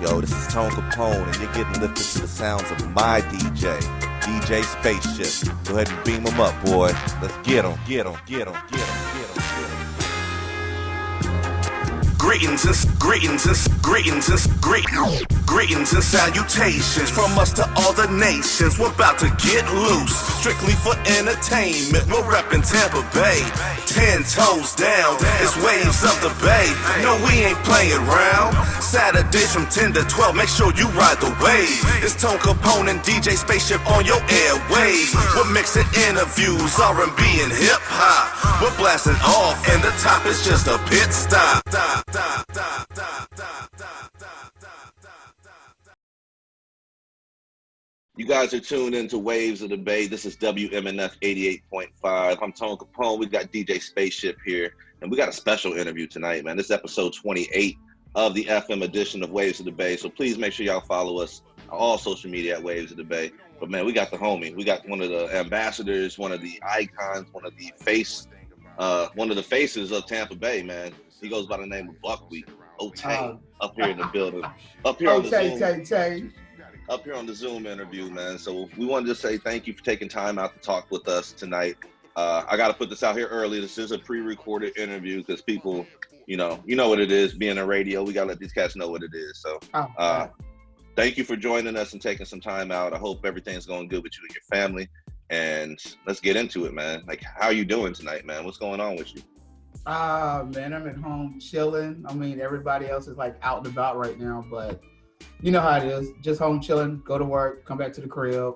Yo, this is Tone Kapone, and you're getting lifted to the sounds of my DJ, DJ Spaceship. Go ahead and beam him up, boy. Let's get him, get him, get him, get him, get him, get him. Greetings and salutations from us to all the nations. We're about to get loose, strictly for entertainment. We're reppin' Tampa Bay, 10 toes down. It's waves of the bay. No, we ain't playing round. Saturdays from 10 to 12. Make sure you ride the wave. It's Tone Kapone and DJ Spaceship on your airwaves. We're mixing interviews, R&B and hip hop. We're blasting off, and the top is just a pit stop. You guys are tuned into Waves of the Bay. This is WMNF 88.5. I'm Tone Kapone. We got DJ Spaceship here, and we got a special interview tonight, man. This is episode 28 of the FM edition of Waves of the Bay. So please make sure y'all follow us on all social media at Waves of the Bay. But man, we got the homie. We got one of the ambassadors, one of the icons, one of the faces of Tampa Bay, man. He goes by the name of Buckwheat O'Tay up here in the building. Up here on the Zoom. Up here on the Zoom interview, man. So we wanted to say thank you for taking time out to talk with us tonight. I got to put this out here early. This is a pre-recorded interview because people, you know what it is, being on radio. We got to let these cats know what it is. So thank you for joining us and taking some time out. I hope everything's going good with you and your family. And let's get into it, man. Like, how you doing tonight, man? What's going on with you? Man, I'm at home chilling. I mean, everybody else is like out and about right now, but you know how it is. Just home chilling, go to work, come back to the crib.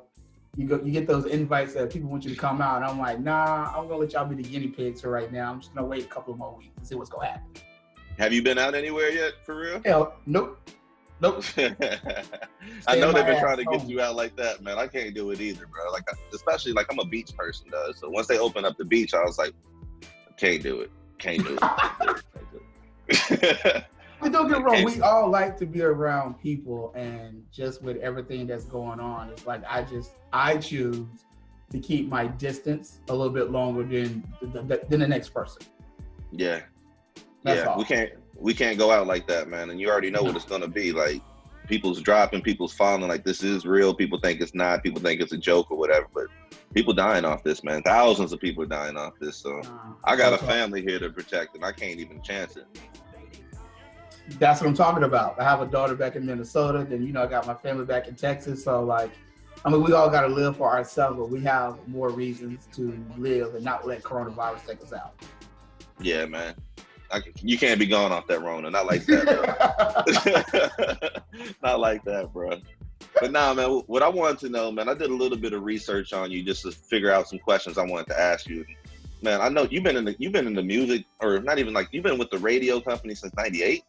You get those invites that people want you to come out. And I'm like, nah, I'm gonna let y'all be the guinea pigs for right now. I'm just gonna wait a couple of more weeks and see what's gonna happen. Have you been out anywhere yet, for real? Hell, nope. I know they've been trying to get you out like that, man. I can't do it either, bro. Like, especially like I'm a beach person, though. So once they opened up the beach, I was like, can't do it. Can't do it. But don't get wrong, we all like to be around people, and just with everything that's going on, it's like I choose to keep my distance a little bit longer than the next person. Yeah. That's all. We can't go out like that, man. And you already know what it's gonna be. Like, people's dropping, people's falling. Like, this is real. People think it's not. People think it's a joke or whatever. But people dying off this, man. Thousands of people are dying off this. So I got a family here to protect, and I can't even chance it. That's what I'm talking about. I have a daughter back in Minnesota. Then, I got my family back in Texas. So, we all got to live for ourselves, but we have more reasons to live and not let coronavirus take us out. Yeah, man. You can't be gone off that Rona. Not like that, bro. Not like that, bro. But nah, man, what I wanted to know, man, I did a little bit of research on you just to figure out some questions I wanted to ask you. Man, I know you've been in the music, or not even you've been with the radio company since 98?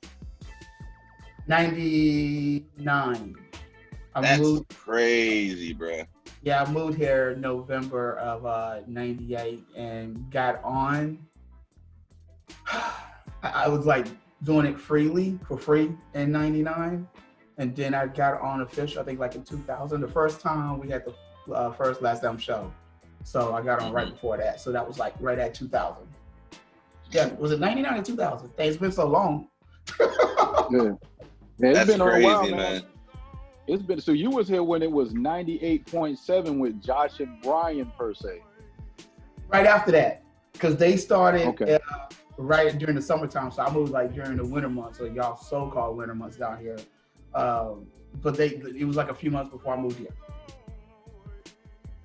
99. That's crazy, bro. Yeah, I moved here November of 98 and got on. I was doing it for free in 99. And then I got on official, I think in 2000. The first time we had the first Last Damn show. So I got on right before that. So that was right at 2000. Yeah, was it 99 or 2000? It's been so long. Yeah. Man, it's That's been crazy, a while, man. It's been, so you was here when it was 98.7 with Josh and Brian, per se. Right after that, because they started right during the summertime. So I moved during the winter months, or y'all so-called winter months down here. But it was a few months before I moved here.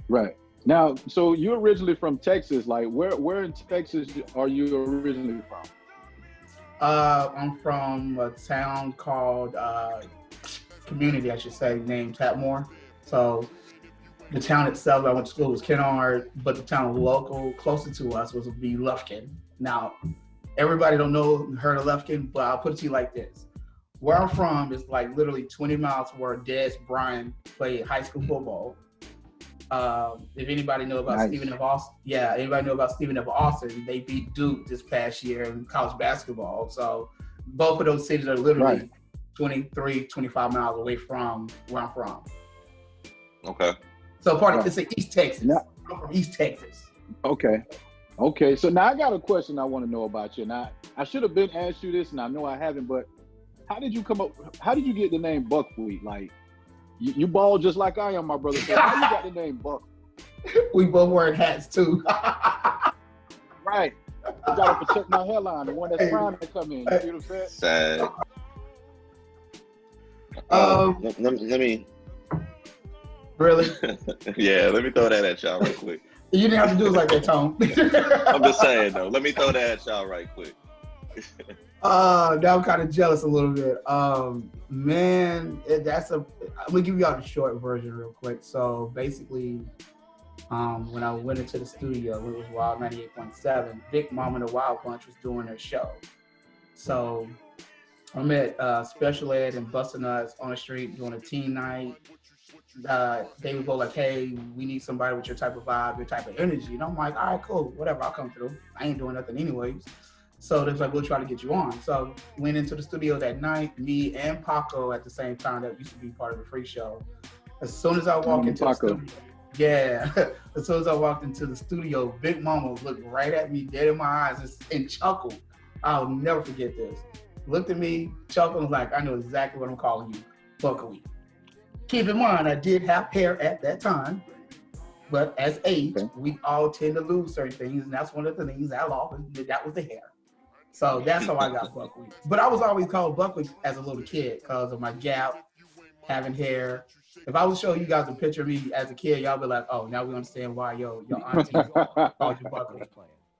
Right. Now, so you're originally from Texas. Where in Texas are you originally from? I'm from a town called community, I should say, named Tapmore. So the town itself, I went to school, was Kennard, but the town local closer to us was Lufkin. Now, everybody don't know, heard of Lufkin, but I'll put it to you like this. Where I'm from is literally 20 miles where Des Bryant played high school football. If anybody know about Stephen F. Austin, anybody know about Stephen F. Austin, they beat Duke this past year in college basketball. So both of those cities are literally 23, 25 miles away from where I'm from. Okay. So it's East Texas. I'm from East Texas. Okay. So now I got a question I want to know about you. Now, I should have been asked you this, and I know I haven't, but how did you come up? How did you get the name Buckwheat? Like, you bald just like I am, my brother. So how you got the name Buck? We both wearing hats too. Right. I gotta protect my hairline, the one that's trying to come in. You see what I'm saying? Sad. Let me. Really? Yeah, let me throw that at y'all real quick. You didn't have to do it like that, Tone. I'm just saying though. Let me throw that at y'all right quick. Now I'm kind of jealous a little bit. Man, I'm gonna give y'all the short version real quick. So basically, when I went into the studio, it was Wild 98.7. Big Mom and the Wild Bunch was doing their show. So I met Special Ed and Busta Nuts on the street doing a teen night. They would go like, hey, we need somebody with your type of vibe, your type of energy. And I'm like, all right, cool, whatever, I'll come through. I ain't doing nothing anyways. So they're like, we'll try to get you on. So went into the studio that night, me and Paco at the same time, that used to be part of the free show. As soon as I walked into the studio, as soon as I walked into the studio, Big Mama looked right at me, dead in my eyes, and chuckled. I'll never forget this. Looked at me, chuckled, and was like, I know exactly what I'm calling you, Buckwheat. Keep in mind, I did have hair at that time, but as age, we all tend to lose certain things, and that's one of the things I lost. That was the hair. So that's how I got Buckwheat. But I was always called Buckwheat as a little kid because of my gap, having hair. If I was to show you guys a picture of me as a kid, y'all be like, oh, now we understand why your auntie called you Buckwheat.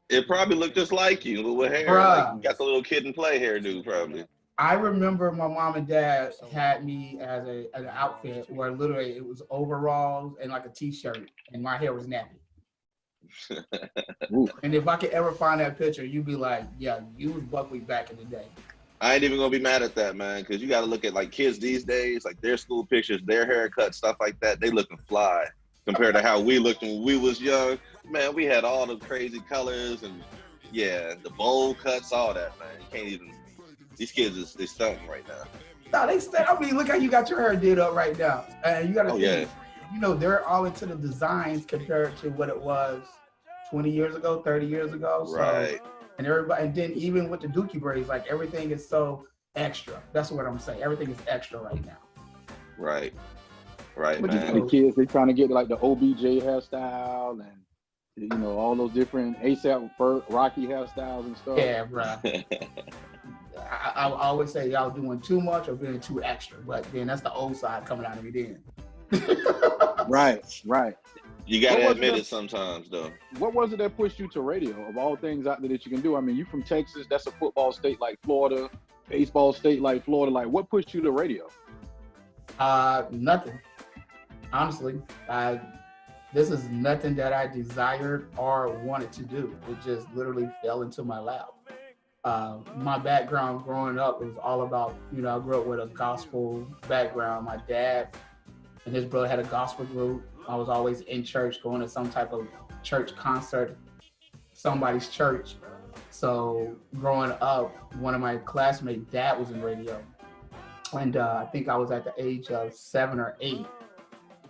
It probably looked just like you with hair. Like you got the little kid and play hairdo, probably. I remember my mom and dad had me as an outfit where literally it was overalls and like a t-shirt, and my hair was nappy. And if I could ever find that picture, you'd be like, yeah, you was Buckwheat back in the day. I ain't even gonna be mad at that, man, because you got to look at like kids these days, like their school pictures, their haircut, stuff like that. They looking fly compared to how we looked when we was young. Man, we had all the crazy colors and the bowl cuts, all that, man. You can't even. These kids they stunting right now. No, they stunt. I mean, look how you got your hair did up right now. And you got to think, you know, they're all into the designs compared to what it was 20 years ago, 30 years ago. So, right. And everybody, and then even with the Dookie braids, like everything is so extra. That's what I'm saying. Everything is extra right now. Right. Right, but man. The kids, they trying to get like the OBJ hairstyle and, you know, all those different ASAP Rocky hairstyles and stuff. Yeah, bro. I always say y'all doing too much or being too extra, but then that's the old side coming out of me then. Right. You gotta admit it sometimes, though. What was it that pushed you to radio? Of all things out there that you can do, I mean, you from Texas. That's a football state like Florida, baseball state like Florida. Like, what pushed you to radio? Nothing. Honestly, this is nothing that I desired or wanted to do. It just literally fell into my lap. My background growing up was all about, you know, I grew up with a gospel background. My dad and his brother had a gospel group. I was always in church, going to some type of church concert, somebody's church. So growing up, one of my classmates' dad was in radio. And I think I was at the age of 7 or 8.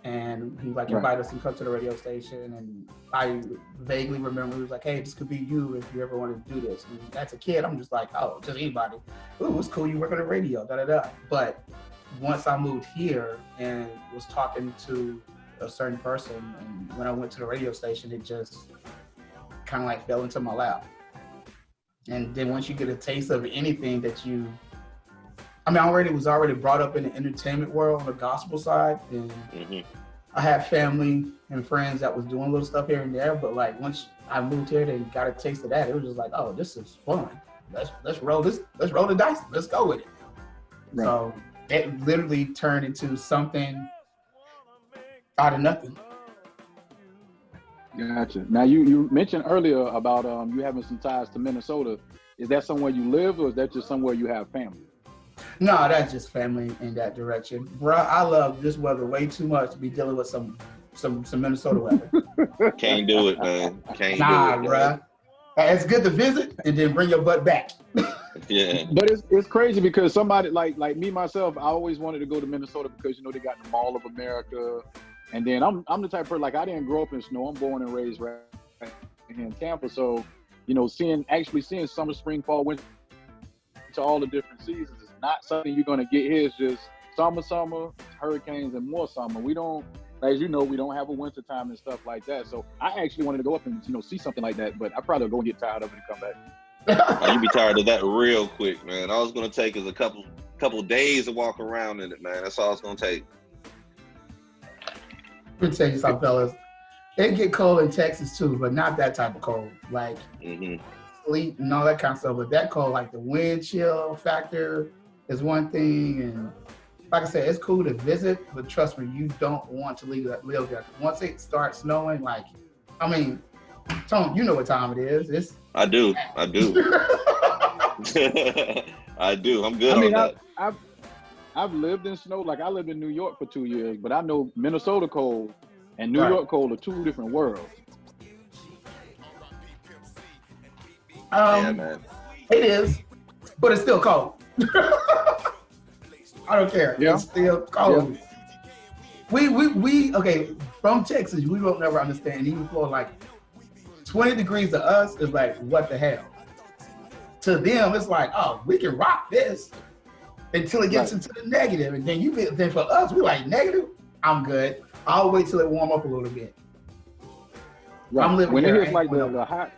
And he like invited us to come to the radio station, and I vaguely remember he was like, hey, this could be you if you ever wanted to do this. And as a kid, I'm just like, oh, just anybody. Ooh, it's cool, you work on the radio, da-da-da. But once I moved here and was talking to a certain person, and when I went to the radio station, it just kind of like fell into my lap. And then once you get a taste of anything that you, I mean, I was already brought up in the entertainment world on the gospel side, and I had family and friends that was doing little stuff here and there. But like once I moved here and got a taste of that, it was just like, oh, this is fun. Let's roll the dice. Let's go with it. Right. So it literally turned into something out of nothing. Gotcha. Now you mentioned earlier about you having some ties to Minnesota. Is that somewhere you live, or is that just somewhere you have family? No, that's just family in that direction. Bro, I love this weather way too much to be dealing with some Minnesota weather. Can't do it, man. Can't do it, bro. It's good to visit and then bring your butt back. Yeah. But it's crazy because somebody like me myself, I always wanted to go to Minnesota because, you know, they got the Mall of America. And then I'm the type of person, like, I didn't grow up in snow. I'm born and raised right in Tampa. So, you know, seeing summer, spring, fall, winter, to all the different seasons is not something you're gonna get here. It's just summer, hurricanes, and more summer. We don't, as you know, we don't have a winter time and stuff like that. So I actually wanted to go up and see something like that, but I probably go and get tired of it and come back. Oh, you be tired of that real quick, man. All it's gonna take is a couple days to walk around in it, man. That's all it's gonna take. Let me tell you something, fellas. It get cold in Texas too, but not that type of cold. Like sleet and all that kind of stuff. But that cold, like the wind chill factor is one thing. And like I said, it's cool to visit, but trust me, you don't want to live there. Once it starts snowing, like, I mean, Tone, you know what time it is. I do. I do. I'm good on that. I've lived in snow. Like I lived in New York for 2 years, but I know Minnesota cold and New York cold are two different worlds. Yeah, man. It is, but it's still cold. I don't care. Yeah. It's still cold. Yeah. We okay, from Texas, we won't never understand. Even for like 20 degrees to us is like, what the hell? To them, it's like, oh, we can rock this until it gets into the negative. And then for us, we're like, negative? I'm good. I'll wait till it warm up a little bit. Right. I'm living when here. It hits like the hot,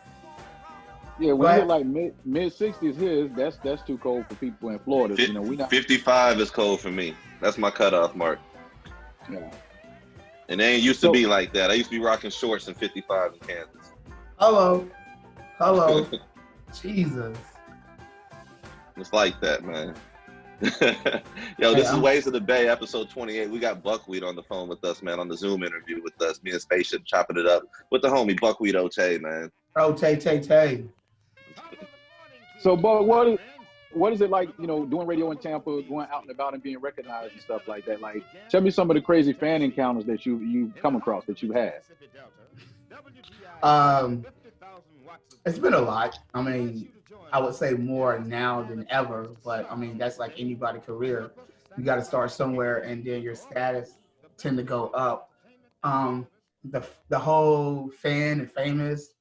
when it hit like mid 60s here, that's too cold for people in Florida. We not 55 is cold for me. That's my cutoff mark. Yeah. And they ain't used to be like that. I used to be rocking shorts in 55 in Kansas. Hello. Jesus. It's like that, man. Yo, this is Waves of the Bay, episode 28. We got Buckwheat on the phone with us, man, on the Zoom interview with us. Me and Spaceship chopping it up with the homie BUCKWHEAT O'TAY, man. Tay. So, Buck, what is it like, doing radio in Tampa, going out and about and being recognized and stuff like that? Like, tell me some of the crazy fan encounters that you come across, that you had. It's been a lot. I mean, I would say more now than ever, but I mean, that's like anybody's career. You got to start somewhere and then your status tend to go up. The whole fan and famous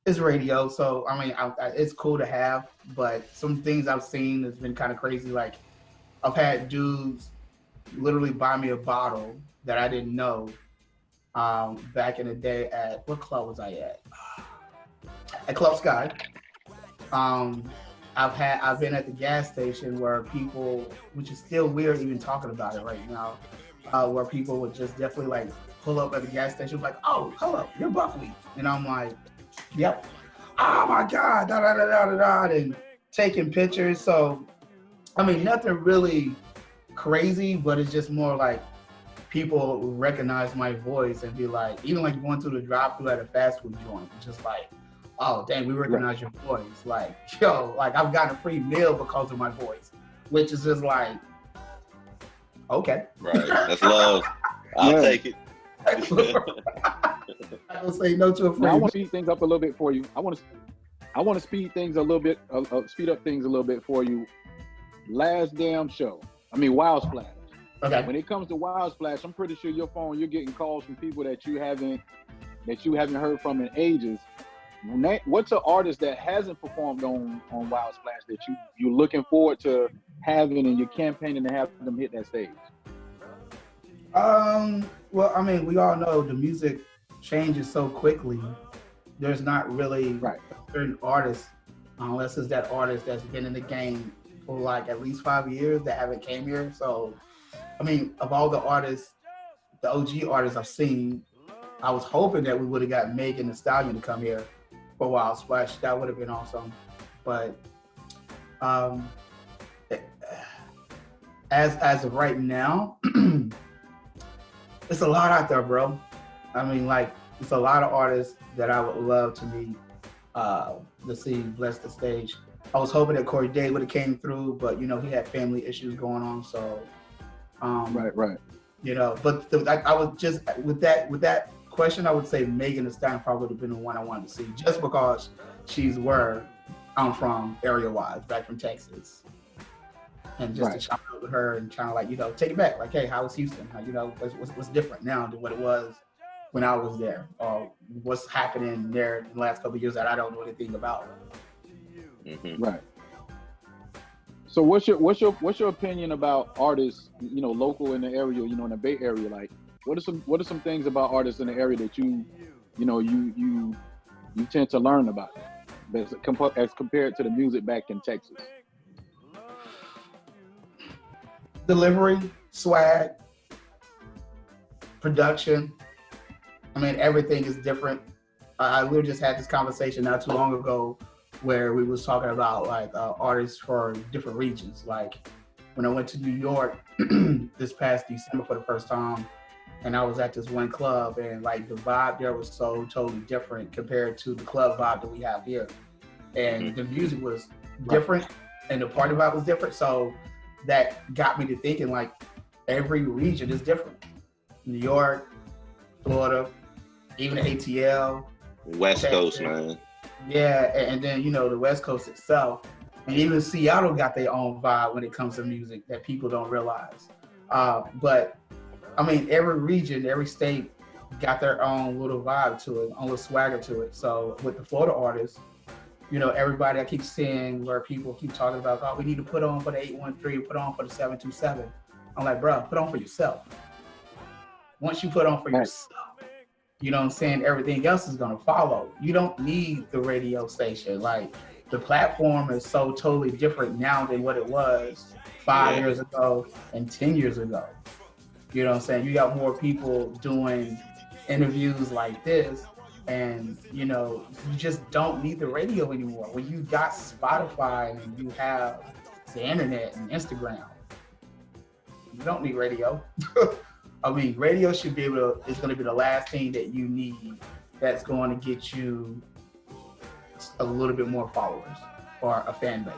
is radio. So, I mean, it's cool to have, but some things I've seen has been kind of crazy. Like I've had dudes literally buy me a bottle that I didn't know back in the day at, what club was I at? At Club Sky. I've been at the gas station where people, which is still weird even talking about it right now, where people would just definitely like pull up at the gas station like, oh, hello, you're BUCKWHEAT. And I'm like, yep. Oh my God, and taking pictures. So, I mean, nothing really crazy, but it's just more like people recognize my voice and be like, even like going through the drive-thru at a fast food joint, it's just like, oh, dang, we recognize your voice. Like, yo, like I've gotten a free meal because of my voice, which is just like, okay. Right, that's love. I'll take it. I don't say no to a free meal. I want to speed things up a little bit for you. I want to speed things a little bit, speed up things a little bit for you. Last damn show. I mean, Wild Splash. Okay. When it comes to Wild Splash, I'm pretty sure your phone, you're getting calls from people that you haven't heard from in ages. What's an artist that hasn't performed on Wild Splash that you're looking forward to having and you're campaigning to have them hit that stage? Well, I mean, we all know the music changes so quickly. There's not really a certain artist, unless it's that artist that's been in the game for like at least 5 years that haven't came here. So, I mean, of all the artists, the OG artists I've seen, I was hoping that we would have got Megan Thee Stallion to come here for Wild Splash. That would have been awesome. But as of right now, it's a lot out there, bro. I mean, like, it's a lot of artists that I would love to meet, to see bless the stage. I was hoping that Corey Day would have came through, but he had family issues going on, so. Right. But I was just with that question, I would say Megan Thee Stallion probably would have been the one I wanted to see, just because she's where I'm from, area-wise, back from Texas. And just to chop it up with her and trying to like, take it back. Like, hey, how was Houston? How, what's different now than what it was when I was there? Or what's happening there in the last couple of years that I don't know anything about? Mm-hmm. Right. So what's your opinion about artists, local in the area, in the Bay Area? Like, what are some things about artists in the area that you tend to learn about as compared to the music back in Texas? Delivery, swag, production. I mean, everything is different. We just had this conversation not too long ago where we was talking about like artists for different regions. Like when I went to New York this past December for the first time, and I was at this one club, and like the vibe there was so totally different compared to the club vibe that we have here. And the music was different and the party vibe was different. So that got me to thinking like every region is different. New York, Florida, even the ATL. West Coast, man. Yeah, and then, the West Coast itself. And even Seattle got their own vibe when it comes to music that people don't realize. But, I mean, every region, every state got their own little vibe to it, own little swagger to it. So with the Florida artists, everybody I keep seeing where people keep talking about, oh, we need to put on for the 813, put on for the 727. I'm like, bro, put on for yourself. Once you put on for yourself, you know what I'm saying, everything else is going to follow. You don't need the radio station. Like, the platform is so totally different now than what it was 5 years ago and 10 years ago. You know what I'm saying? You got more people doing interviews like this, and, you just don't need the radio anymore. When you got Spotify and you have the internet and Instagram, you don't need radio. I mean, radio is going to be the last thing that you need that's going to get you a little bit more followers or a fan base.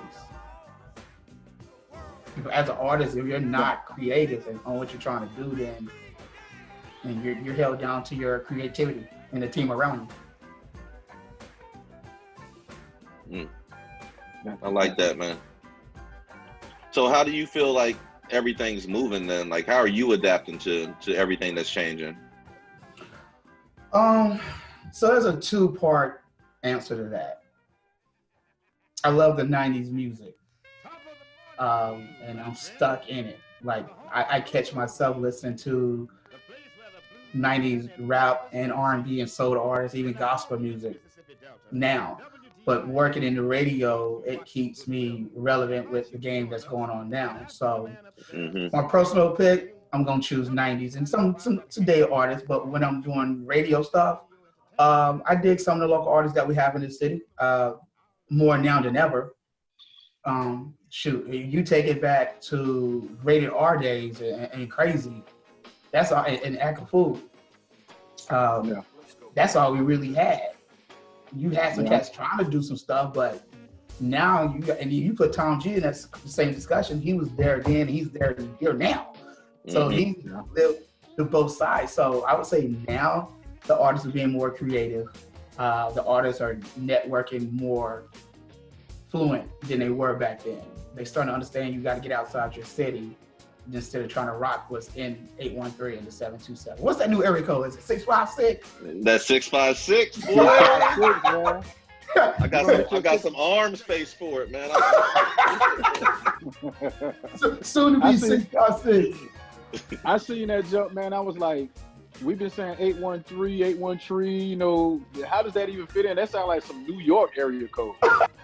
As an artist, if you're not creative and on what you're trying to do, then you're held down to your creativity and the team around you. I like that, man. So how do you feel like everything's moving then? Like, how are you adapting to everything that's changing? So there's a two-part answer to that. I love the 90s music. And I'm stuck in it. Like, I catch myself listening to 90s rap and R&B and soul artists, even gospel music now. But working in the radio, it keeps me relevant with the game that's going on now. So my personal pick, I'm going to choose 90s and some today artists. But when I'm doing radio stuff, I dig some of the local artists that we have in the city more now than ever. Shoot, you take it back to rated R days and crazy. That's all, and Act Food. That's all we really had. You had some cats trying to do some stuff, but now you put Tom G in that same discussion. He was there then, he's there here now. So he lived to both sides. So I would say now the artists are being more creative. The artists are networking more fluent than they were back then. They starting to understand you got to get outside your city instead of trying to rock what's in 813 and the 727. What's that new area code? Is it 656? That's 656, boy. I got some arm space for it, man. Soon to be 656. I seen that jump, man. I was like, we've been saying 813, 813, how does that even fit in? That sounds like some New York area code.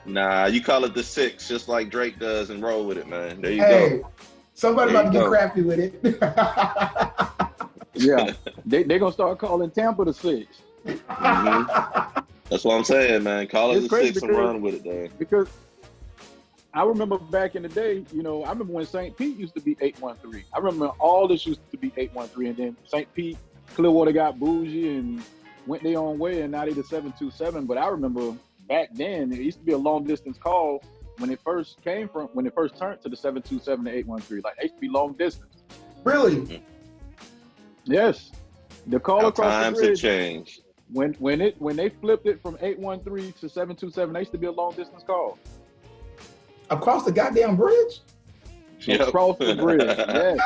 Nah, you call it the 6, just like Drake does, and roll with it, man. There you go. Somebody about to get crafty with it. Yeah, they're going to start calling Tampa the 6. That's what I'm saying, man. Call it the 6 and run with it, man. Because I remember back in the day, I remember when St. Pete used to be 813. I remember all this used to be 813, and then St. Pete, Clearwater got bougie and went their own way, and now they the 727. But I remember back then, it used to be a long distance call when it first turned to the 727 to 813. Like, it used to be long distance. Really? Yes. The call across times the bridge, have changed. When they flipped it from 813 to 727, they used to be a long distance call. Across the goddamn bridge? Across the bridge, yes.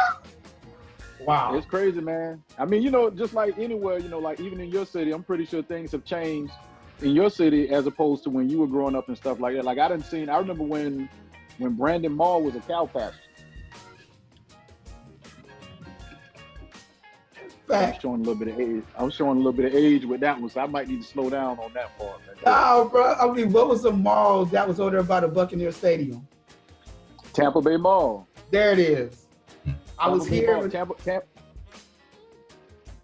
Wow. It's crazy, man. I mean, just like anywhere, like even in your city, I'm pretty sure things have changed in your city as opposed to when you were growing up and stuff like that. Like I remember when when Brandon Mall was a cow pasture. I'm showing a little bit of age. I'm showing a little bit of age with that one, so I might need to slow down on that part. Oh, bro. I mean, what was the mall that was over there by the Buccaneer Stadium? Tampa Bay Mall. There it is. I was here. Tampa.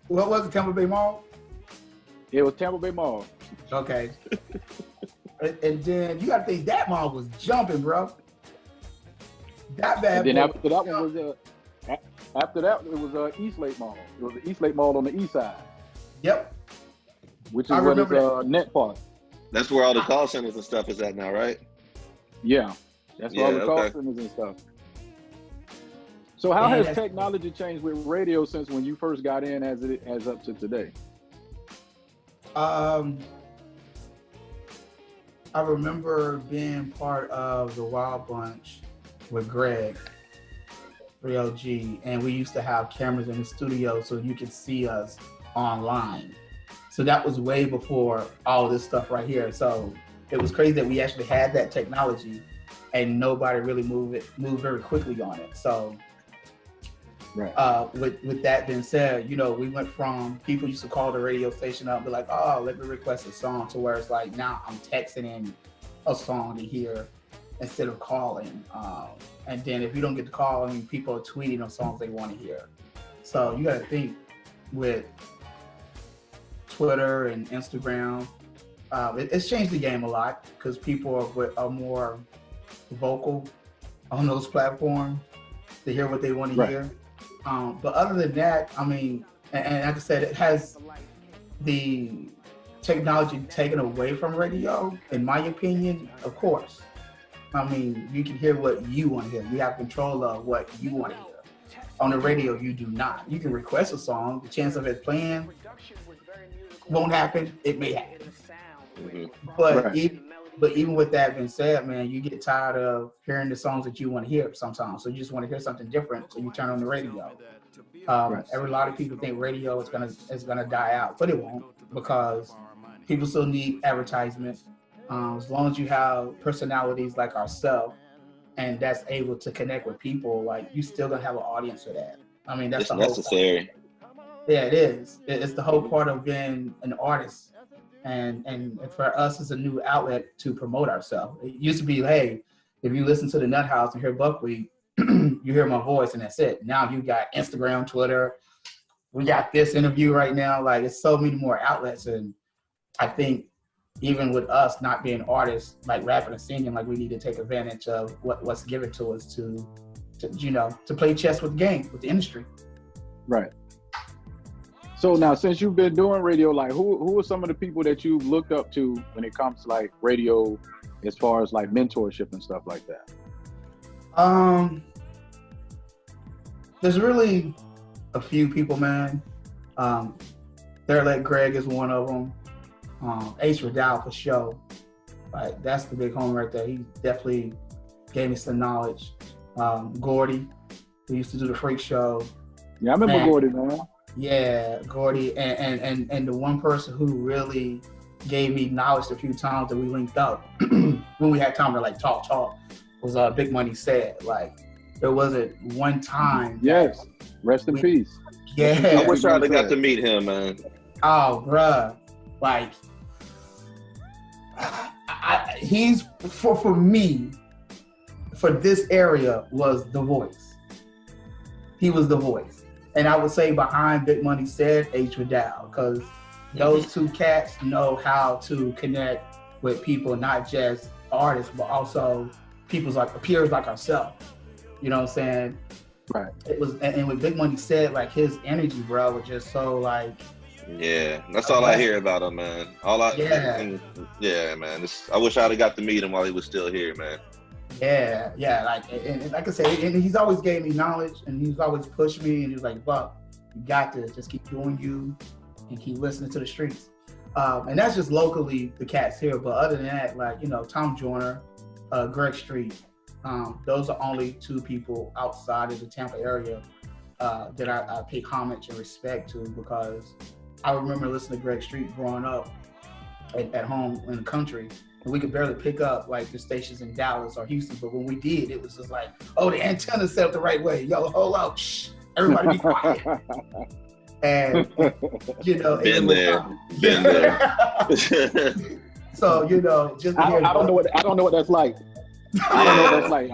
What was it, Tampa Bay Mall? It was Tampa Bay Mall. Okay. And then you got to think that mall was jumping, bro. That bad. And then after that one was after that it was Eastlake Mall. It was the Eastlake Mall on the east side. Yep. Which is where the Net Park. That's where all the call centers and stuff is at now, right? Yeah. That's where all the call centers and stuff. So how has technology changed with radio since when you first got in as up to today? I remember being part of the Wild Bunch with Greg, 3LG, and we used to have cameras in the studio so you could see us online. So that was way before all this stuff right here. So it was crazy that we actually had that technology and nobody really moved very quickly on it. So with that being said, you know, we went from people used to call the radio station up and be like, oh, let me request a song, to where it's like now I'm texting in a song to hear instead of calling. And then if you don't get the call, I mean, people are tweeting on songs they want to hear. So you got to think with Twitter and Instagram, it's changed the game a lot because people are more vocal on those platforms to hear what they want to hear. But other than that, I mean, and like I said, it has the technology taken away from radio, in my opinion, of course. I mean, you can hear what you want to hear. You have control of what you want to hear. On the radio, you do not. You can request a song. The chance of it playing won't happen. It may happen. Mm-hmm. But even with that being said, man, you get tired of hearing the songs that you want to hear sometimes. So you just want to hear something different, so you turn on the radio. Every lot of people think radio is gonna die out, but it won't, because people still need advertisement. As long as you have personalities like ourselves, and that's able to connect with people, like, you still gonna have an audience for that. I mean, that's necessary. Yeah, it is. It's the whole part of being an artist. And for us, it's a new outlet to promote ourselves. It used to be, hey, if you listen to the Nut House and hear Buckwheat, you hear my voice and that's it. Now you got Instagram, Twitter. We got this interview right now. Like, it's so many more outlets. And I think even with us not being artists, like rapping and singing, like, we need to take advantage of what's given to us to play chess with the game, with the industry. Right. So now, since you've been doing radio, like, who are some of the people that you've looked up to when it comes to like radio, as far as like mentorship and stuff like that? There's really a few people, man. Like Greg is one of them. Ace Redowd for sure. Like, that's the big homie right there. He definitely gave me some knowledge. Gordy, who used to do the Freak Show. Yeah, I remember Gordy, man. Yeah, Gordy, and the one person who really gave me knowledge a few times that we linked up when we had time to like talk was Big Money Said. Like, there wasn't one time. Yes, rest in peace. Yeah, I wish I had got to meet him, man. Oh, bruh, like, he's for me, for this area, was the voice. He was the voice. And I would say behind Big Money Said, H. Redowd, because those two cats know how to connect with people, not just artists, but also people's like peers like ourselves. You know what I'm saying? Right. It was, and with Big Money Said, like, his energy, bro, was just so like. Yeah, that's all I hear about him, man. Yeah, man. I wish I'd have got to meet him while he was still here, man. Yeah, like, and like I said, and he's always gave me knowledge, and he's always pushed me, and he was like, Buck, you got this, just keep doing you, and keep listening to the streets. And that's just locally, the cats here, but other than that, like, you know, Tom Joyner, Greg Street, those are only two people outside of the Tampa area that I pay homage and respect to, because I remember listening to Greg Street growing up at home in the country, and we could barely pick up like the stations in Dallas or Houston. But when we did, it was just like, oh, the antenna set up the right way. Yo, hold up, shh, everybody be quiet. And you know, been there. So you know, just I don't know what that's like. I don't know what that's like.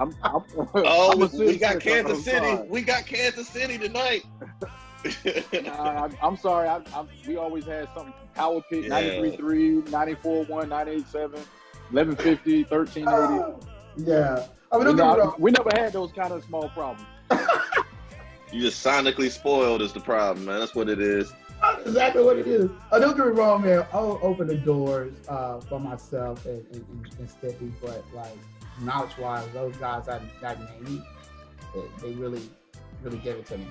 We got Kansas City. We got Kansas City tonight. I'm sorry. We always had something. Power pick 93.3, 94.1, 98.7, 1150, 1380. Yeah. I mean, we never had those kind of small problems. You just sonically spoiled is the problem, man. That's what it is. That's exactly what it is. Don't get me wrong, man. I'll open the doors for myself and Stiffy, but like knowledge-wise, those guys I named, they really gave it to me.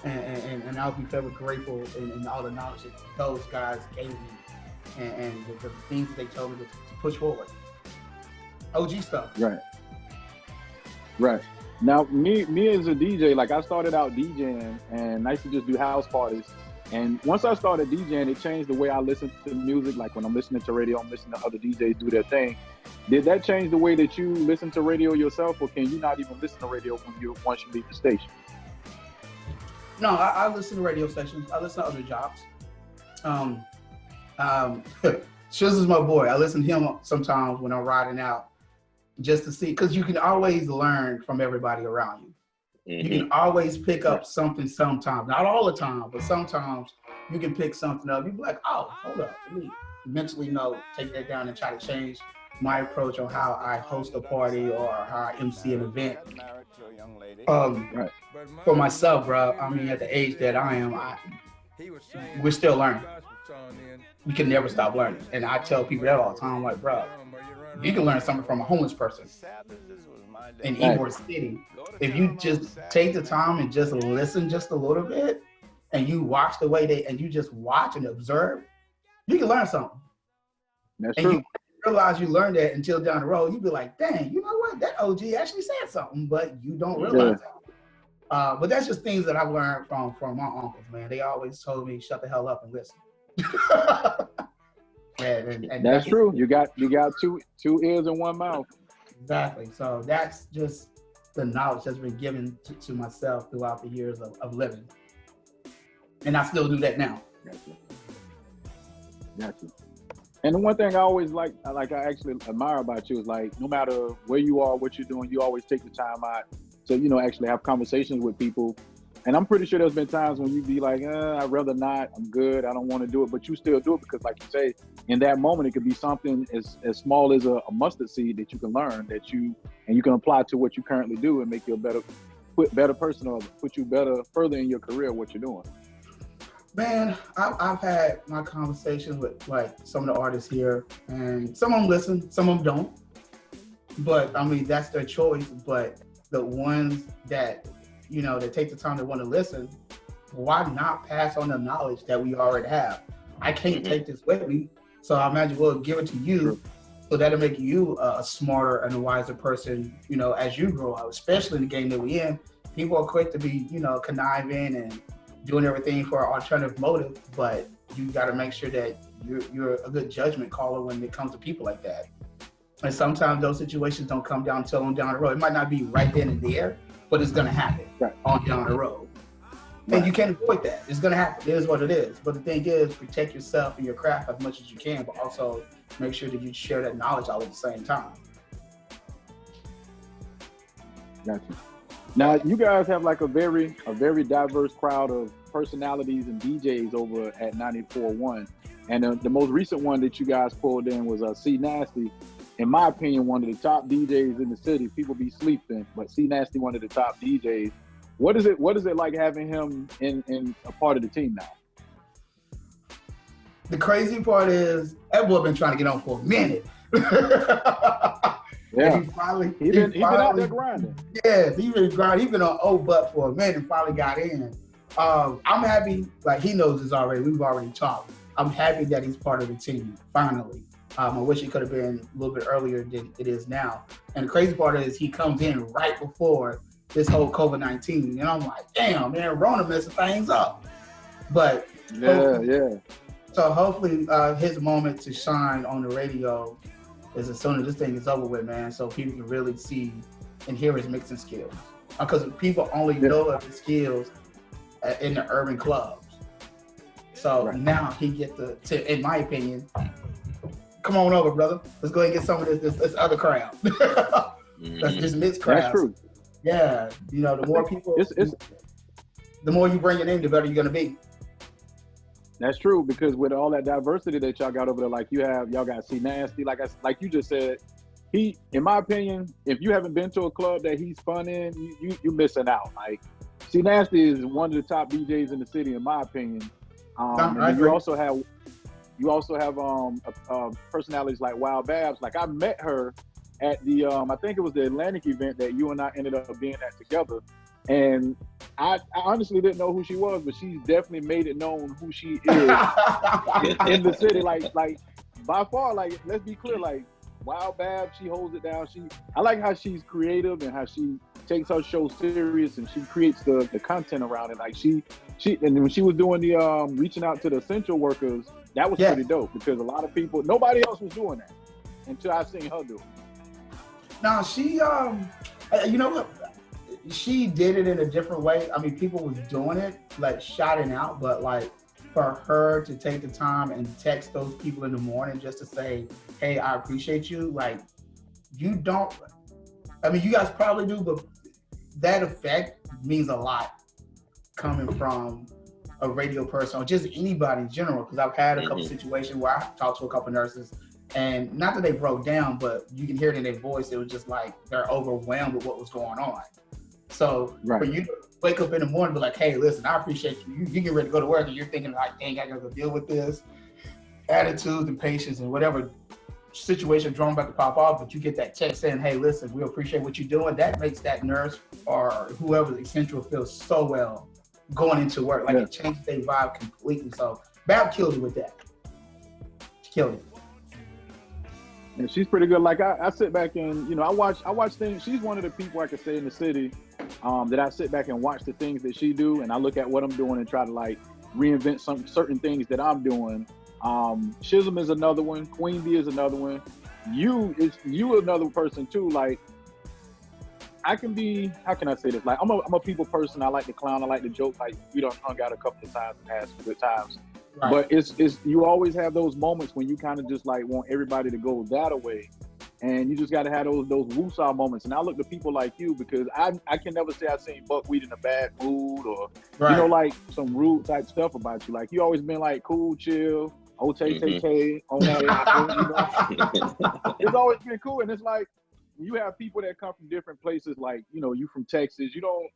And I'll be forever grateful in all the knowledge that those guys gave me and the things that they told me to push forward. OG stuff. Right. Now, me as a DJ, like I started out DJing and I used to just do house parties. And once I started DJing, it changed the way I listen to music. Like when I'm listening to radio, I'm listening to other DJs do their thing. Did that change the way that you listen to radio yourself, or can you not even listen to radio once you leave the station? No, I listen to radio stations. I listen to other jobs. Shiz is my boy. I listen to him sometimes when I'm riding out just to see, because you can always learn from everybody around you. Mm-hmm. You can always pick up something sometimes. Not all the time, but sometimes you can pick something up. You be like, oh, hold up. Let me mentally take that down and try to change my approach on how I host a party or how I MC an event. For myself, bro, I mean, at the age that I am, we're still learning. We can never stop learning. And I tell people that all the time, like, bro, you can learn something from a homeless person in Ybor City. If you just take the time and just listen just a little bit, and you watch the way and you just watch and observe, you can learn something. That's and true. You realize you learned that until down the road, you'd be like, dang, you know what? That OG actually said something, but you don't realize that. But that's just things that I've learned from my uncles, man. They always told me, shut the hell up and listen. and that's true. You got two ears and one mouth. Exactly. So that's just the knowledge that's been given to myself throughout the years of living. And I still do that now. Gotcha. And the one thing I always I actually admire about you is like, no matter where you are, what you're doing, you always take the time out to, actually have conversations with people. And I'm pretty sure there's been times when you be like, I'd rather not, I'm good, I don't want to do it, but you still do it because, like you say, in that moment, it could be something as small as a mustard seed that you can learn and you can apply to what you currently do and make you a better person or put you further in your career, what you're doing. Man, I've had my conversations with like some of the artists here, and some of them listen, some of them don't. But I mean, that's their choice. But the ones that, that take the time to want to listen, why not pass on the knowledge that we already have? I can't take this with me, so I might as well give it to you, so that'll make you a smarter and a wiser person, as you grow up, especially in the game that we're in. People are quick to be, conniving and doing everything for an alternative motive, but you got to make sure that you're a good judgment caller when it comes to people like that. And sometimes those situations don't come down until on down the road. It might not be right then and there, but it's going to happen on down the road. And you can't avoid that. It's going to happen. It is what it is. But the thing is, protect yourself and your craft as much as you can, but also make sure that you share that knowledge all at the same time. Gotcha. Now, you guys have like a very diverse crowd of personalities and DJs over at 94.1. And the most recent one that you guys pulled in was C Nasty. In my opinion, one of the top DJs in the city. People be sleeping, but C Nasty, one of the top DJs. What is it like having him in a part of the team now? The crazy part is that boy been trying to get on for a minute. Yeah, he been out there grinding. Yes, he been grinding. He been on old butt for a minute and finally got in. I'm happy, like he knows this already. We've already talked. I'm happy that he's part of the team, finally. I wish it could have been a little bit earlier than it is now. And the crazy part is he comes in right before this whole COVID-19. And I'm like, damn, man, Rona messing things up. But So hopefully his moment to shine on the radio is as soon as this thing is over with, man, so people can really see and hear his mixing skills. Because people only know of his skills in the urban clubs. So now he get to, in my opinion, come on over, brother. Let's go ahead and get some of this other crowd. This mixed crowd. That's true. Yeah, you know, the more people, the more you bring it in, the better you're gonna be. That's true, because with all that diversity that y'all got over there, like y'all got C Nasty, like you just said, he, in my opinion, if you haven't been to a club that he's fun in, you missing out. Like, C Nasty is one of the top DJs in the city, in my opinion. And you also have personalities like Wild Babs. Like, I met her at the I think it was the Atlantic event that you and I ended up being at together. And I honestly didn't know who she was, but she's definitely made it known who she is in the city. Like by far, like, let's be clear, like, Wild Bab, she holds it down. I like how she's creative and how she takes her show serious, and she creates the content around it. Like she and when she was doing the reaching out to the essential workers, that was pretty dope, because a lot of people, nobody else was doing that until I seen her do it. Now she you know what? She did it in a different way. I mean, people was doing it, like, shouting out, but like, for her to take the time and text those people in the morning just to say, hey, I appreciate you. Like, you don't, I mean, you guys probably do, but that effect means a lot coming from a radio person or just anybody in general. Because I've had a couple situations where I talked to a couple nurses, and not that they broke down, but you can hear it in their voice. It was just like they're overwhelmed with what was going on. So for you to wake up in the morning and be like, hey, listen, I appreciate you. You get ready to go to work and you're thinking like, dang, I gotta go deal with this. Attitudes and patience and whatever situation drum about to pop off, but you get that text saying, hey, listen, we appreciate what you're doing. That makes that nurse or whoever essential feel so well going into work. Like, it changes their vibe completely. So Bab killed it with that. She killed it. And she's pretty good. Like, I sit back and, you know, I watch things. She's one of the people I could say in the city that I sit back and watch the things that she do, and I look at what I'm doing and try to, like, reinvent some certain things that I'm doing. Shism is another one. Queen Bee is another one. You another person too. Like, I can be, how can I say this? Like, I'm a people person. I like to clown. I like to joke. Like, we done hung out a couple of times and had some good times. Right. But it's you always have those moments when you kind of just like want everybody to go that away, and you just got to have those woosah moments. And I look to people like you, because I can never say I've seen Buckwheat in a bad mood or you know, like some rude type stuff about you. Like, you always been like cool, chill, O'Tay, on that. You know? It's always been cool, and it's like you have people that come from different places. Like, you know, you from Texas. You don't.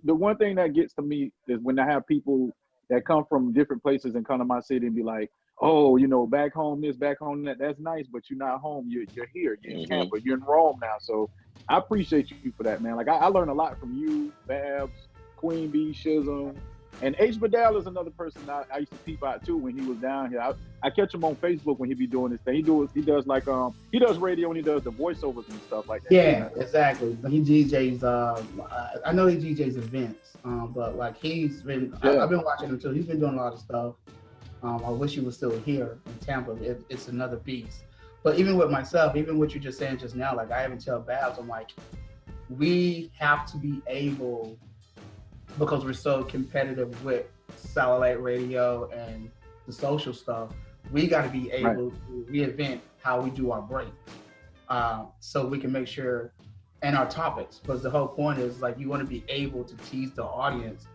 The one thing that gets to me is when I have people that come from different places and come to my city and be like, oh, you know, back home this, back home that. That's nice, but you're not home. You're here. You're in Tampa. You're in Rome now. So I appreciate you for that, man. Like, I learned a lot from you, Babs, Queen Bee, Shism, and H. Badal is another person I used to peep out too when he was down here. I catch him on Facebook when he be doing this thing. He does like he does radio and he does the voiceovers and stuff like that. Yeah, exactly. He DJs. I know he DJs events, but like he's been. I've been watching him too. He's been doing a lot of stuff. I wish he was still here in Tampa. It's another beast. But even with myself, even what you're just saying just now, like, I even tell Babs, I'm like, we have to be able, because we're so competitive with satellite radio and the social stuff, we got to be able to reinvent how we do our break, so we can make sure, and our topics, because the whole point is, like, you want to be able to tease the audience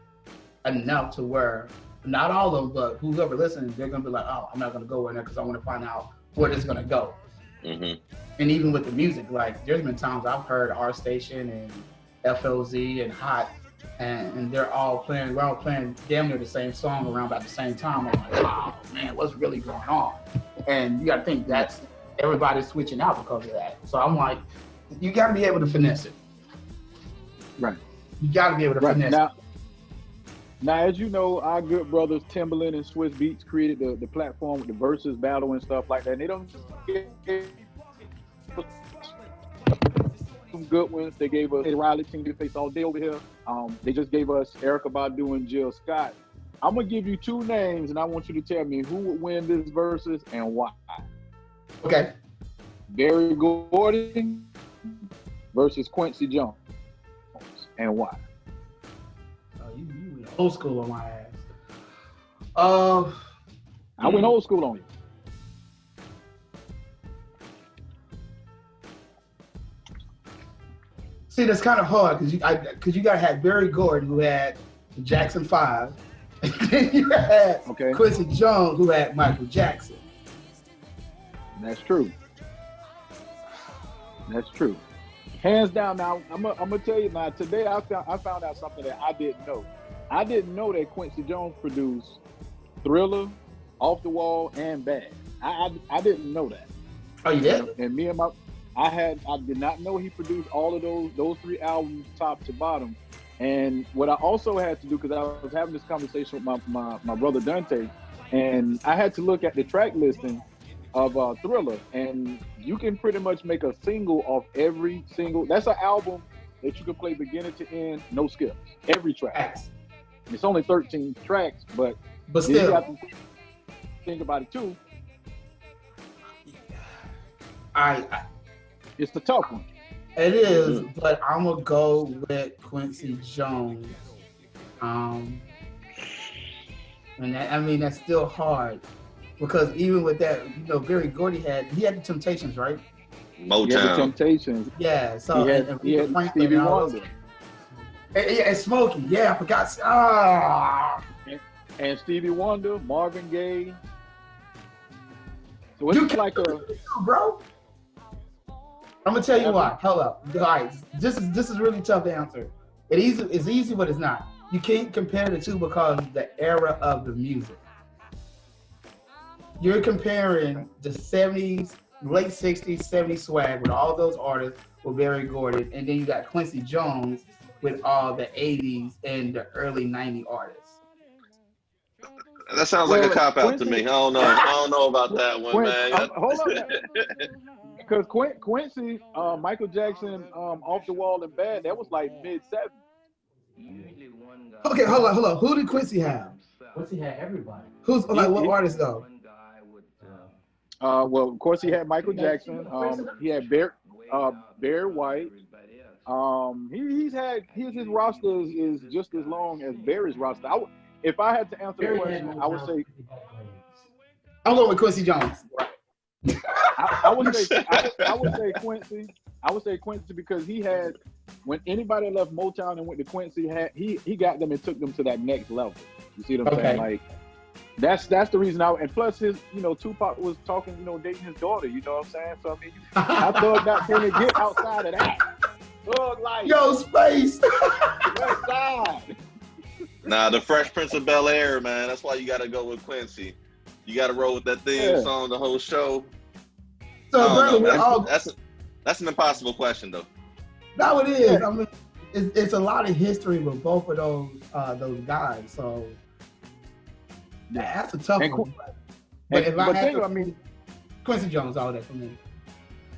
enough to where, not all of them, but whoever listens, they're going to be like, oh, I'm not going to go in there because I want to find out where it's going to go. And even with the music, like, there's been times I've heard our station and FLZ and Hot, and we're all playing damn near the same song around about the same time. I'm like, oh man, what's really going on? And you got to think that's everybody's switching out because of that. So I'm like, you got to be able to finesse it. Right. You got to be able to finesse it. Now, as you know, our good brothers Timberland and Swiss Beats created the platform with the versus battle and stuff like that. And they don't get some good ones. They gave us Riley King to face all day over here. They just gave us Erykah Badu and Jill Scott. I'm gonna give you two names, and I want you to tell me who would win this versus and why. Okay. Barry Gordy versus Quincy Jones, and why? Oh, you went old school on my ass. I went old school on you. See, that's kind of hard because you got to have Barry Gordon, who had the Jackson 5, and then you had Quincy Jones, who had Michael Jackson. That's true. That's true. Hands down. Now I'm gonna tell you now. Today I found out something that I didn't know. I didn't know that Quincy Jones produced Thriller, Off the Wall, and Bad. I didn't know that. Oh, you did? And me and I did not know he produced all of those three albums top to bottom. And what I also had to do, because I was having this conversation with my brother Dante, and I had to look at the track listing of Thriller, and you can pretty much make a single off every single. That's an album that you can play beginning to end, no skips. Every track. It's only 13 tracks, but still, you have to think about it too. It's the tough one. It is, but I'm gonna go with Quincy Jones. And that's still hard because even with that, Barry Gordy had the Temptations, right? Motown. He had the Temptations. Yeah, so he had Stevie Wonder. And Smokey. Yeah, I forgot. And Stevie Wonder, Marvin Gaye. So it's like bro. I'm gonna tell you why. Hold up. All right, this is really tough to answer. It's easy, but it's not. You can't compare the two because the era of the music. You're comparing the 70s, late 60s, 70s swag with all those artists with Barry Gordon, and then you got Quincy Jones with all the 80s and the early 90s artists. That sounds like a cop-out to me. I don't know about that one, man. Hold on. Because Quincy, Michael Jackson, Off the Wall and Bad, that was like mid-70s. Okay, hold on. Who did Quincy have? Quincy had everybody. Who's what artist though? Well, of course, he had Michael Jackson. He had Barry White. His roster is just as long as Barry's roster. If I had to answer the question, I would say I'm going with Quincy Jones. I would say Quincy. I would say Quincy because he had, when anybody left Motown and went to Quincy, he got them and took them to that next level. You see what I'm saying? Like that's the reason and plus his, Tupac was talking, dating his daughter, you know what I'm saying? So I mean, I thought that can get outside of that. Thug life. Yo, Space. West Side. Nah, the Fresh Prince of Bel-Air, man. That's why you got to go with Quincy. You got to roll with that theme song the whole show. So, that's an impossible question, though. That what it is. I mean, it's a lot of history with both of those guys. So that's a tough one. But if I had to, Quincy Jones, all that for me.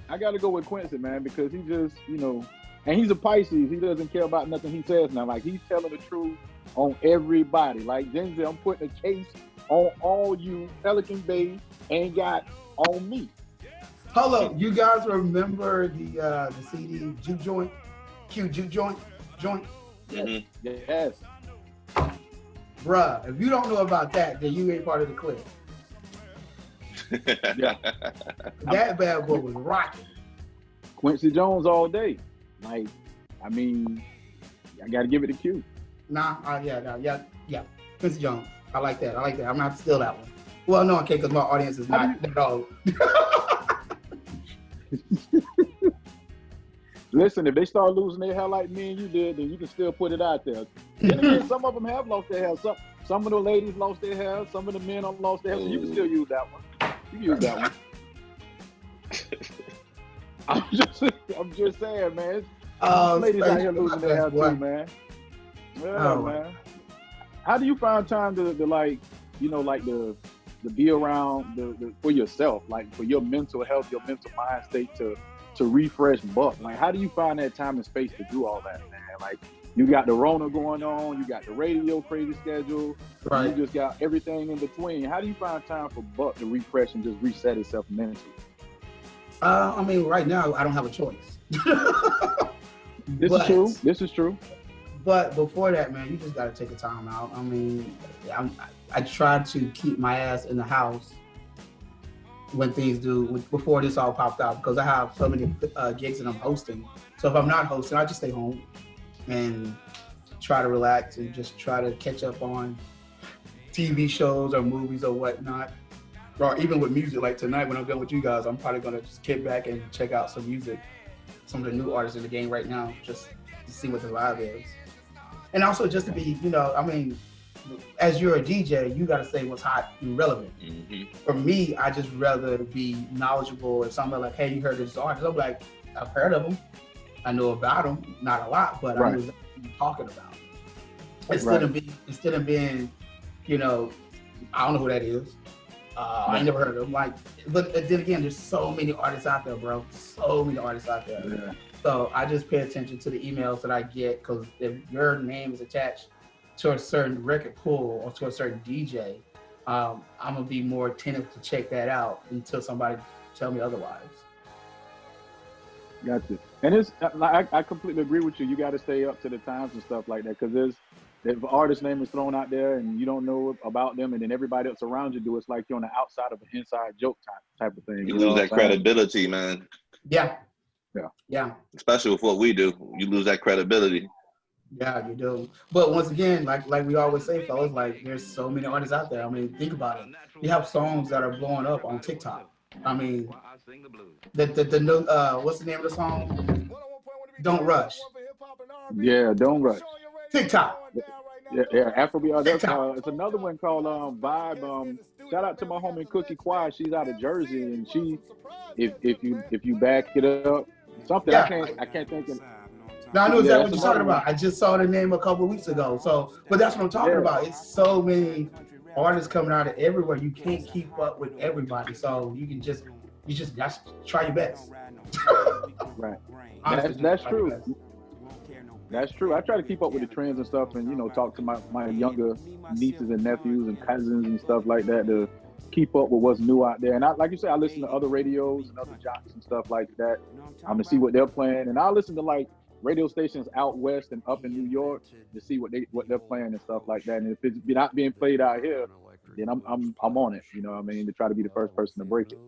I got to go with Quincy, man, because he just, and he's a Pisces. He doesn't care about nothing he says now. Like, he's telling the truth on everybody. Like, Denzel, I'm putting a case on all you. Pelican Bay ain't got on me. Hold up. You guys remember the CD Juke Joint? Q Juke Joint? Mm-hmm. Yes. Bruh, if you don't know about that, then you ain't part of the clique. Yeah. That bad boy was rocking. Quincy Jones all day. Like, I mean, I got to give it a Q. Yeah. Quincy Jones. I like that. I'm going to have to steal that one. Well, no, I can't because my audience is not at all. Listen, if they start losing their hair like me and you did, then you can still put it out there. Then again, some of them have lost their hair. Some of the ladies lost their hair. Some of the men have lost their hair. So you can still use that one. You can use that one. I'm just saying, man. Ladies out here losing their hair too, man. Yeah, man. How do you find time to like, to be around the for yourself, like for your mental health, your mental mind state to refresh buck? Like, how do you find that time and space to do all that, man? Like, You got the Rona going on. You got the radio crazy schedule. Right. You just got everything in between. How do you find time for Buck to refresh and just reset itself mentally? I mean, right now I don't have a choice. This is true. But before that, man, you just got to take a time out. I mean, I try to keep my ass in the house when things before this all popped out, because I have so many gigs that I'm hosting. So if I'm not hosting, I just stay home and try to relax and just try to catch up on TV shows or movies or whatnot. Or even with music, like tonight when I'm done with you guys, I'm probably gonna just kick back and check out some music, some of the new artists in the game right now, just to see what the vibe is. And also just to be, I mean, as you're a DJ, you gotta say what's hot and relevant. Mm-hmm. For me, I just rather be knowledgeable. If somebody like, hey, you heard this artist? I'm like, I've heard of them. I know about them, not a lot, but I know what you're talking about. Instead of being, I don't know who that is. I never heard of them. But then again, there's so many artists out there, bro. So many artists out there. Yeah. So I just pay attention to the emails that I get, because if your name is attached to a certain record pool or to a certain DJ, I'm gonna be more attentive to check that out until somebody tell me otherwise. Gotcha. And it's I completely agree with you. You got to stay up to the times and stuff like that, because if an artist name is thrown out there and you don't know about them, and then everybody else around you do, it's like you're on the outside of an inside joke type of thing. You lose that credibility, man. Yeah. Especially with what we do, you lose that credibility. Yeah, you do. But once again, like we always say, fellas, like there's so many artists out there. I mean, think about it. You have songs that are blowing up on TikTok. I mean, the new what's the name of the song? Don't Rush. Yeah, Don't Rush. TikTok. Yeah, Afrobeat. It's another one called Vibe. Shout out to my homie Cookie Quiet. She's out of Jersey, and she, if you back it up, something I can't think of. No, I know exactly what you're talking about. I just saw the name a couple of weeks ago. So, but that's what I'm talking about. It's so many artists coming out of everywhere. You can't keep up with everybody. So you just got to try your best. Right. That's true. That's true. I try to keep up with the trends and stuff, and talk to my younger nieces and nephews and cousins and stuff like that to keep up with what's new out there. And like you said, I listen to other radios and other jocks and stuff like that. I'm to see what they're playing, and I listen to radio stations out west and up in New York to see what they're playing and stuff like that. And if it's not being played out here, then I'm on it. To try to be the first person to break it.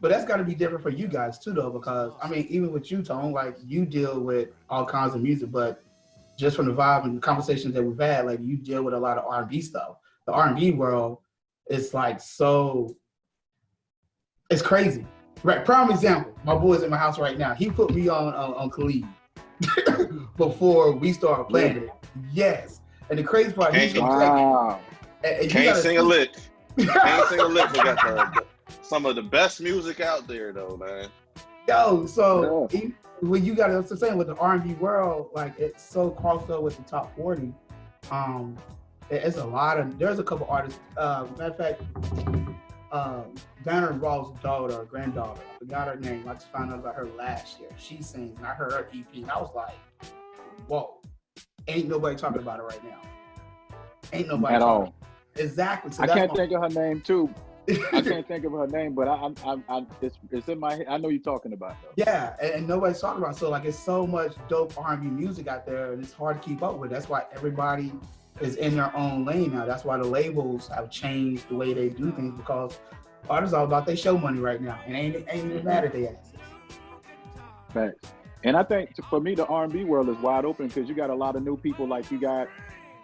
But that's got to be different for you guys too, though, because I mean, even with you, Tone, you deal with all kinds of music, but just from the vibe and the conversations that we've had, you deal with a lot of R&B stuff. The R&B world is it's crazy. Right, prime example. My boy's in my house right now. He put me on Khalid before we started playing it. Yes, and the crazy part, he's gonna can't sing a lick. Can't sing a lick. We got some of the best music out there, though, man. Yo, so when you got to say with the R&B world, it's so crossed up with the top 40. It's there's a couple artists. Matter of fact, Diana Ross's daughter or granddaughter, I forgot her name. I just found out about her last year. She sings, and I heard her EP, and I was like, whoa, ain't nobody talking about it right now. Ain't nobody at all. Exactly. So I can't think of her name too. I can't think of her name, but it's in my head. I know you're talking about though. Yeah, and nobody's talking about it. So it's so much dope R&B music out there, and it's hard to keep up with. That's why everybody is in their own lane now. That's why the labels have changed the way they do things, because artists are all about their show money right now, and ain't even mad at their asses. Facts. And I think for me, the R&B world is wide open, because you got a lot of new people.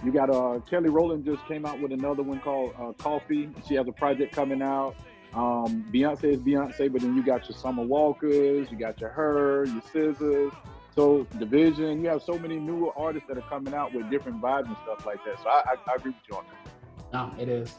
You got Kelly Rowland just came out with another one called Coffee. She has a project coming out. Beyonce is Beyonce, but then you got your Summer Walkers, you got your Her, your Scissors. So Division, you have so many newer artists that are coming out with different vibes and stuff like that. So I agree with you on No, that. it is.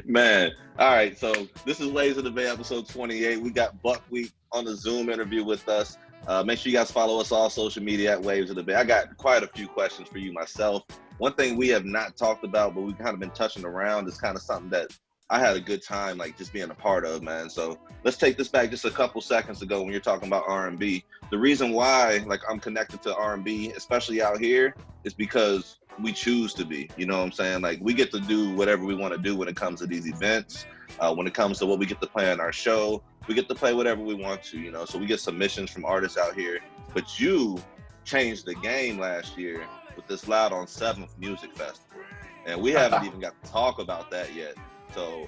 Man, all right. So this is Waves of the Bay, episode 28. We got Buckwheat on the Zoom interview with us. Make sure you guys follow us all social media at Waves of the Bay. I got quite a few questions for you myself. One thing we have not talked about, but we've kind of been touching around, is kind of something that I had a good time, like just being a part of, man. So let's take this back just a couple seconds ago when you're talking about R&B. The reason why, like, I'm connected to R&B, especially out here, is because we choose to be. You know what I'm saying? Like, we get to do whatever we want to do when it comes to these events. When it comes to what we get to play on our show, we get to play whatever we want to. You know, so we get submissions from artists out here. But you changed the game last year with this Loud on 7th Music Festival, and we haven't even got to talk about that yet. So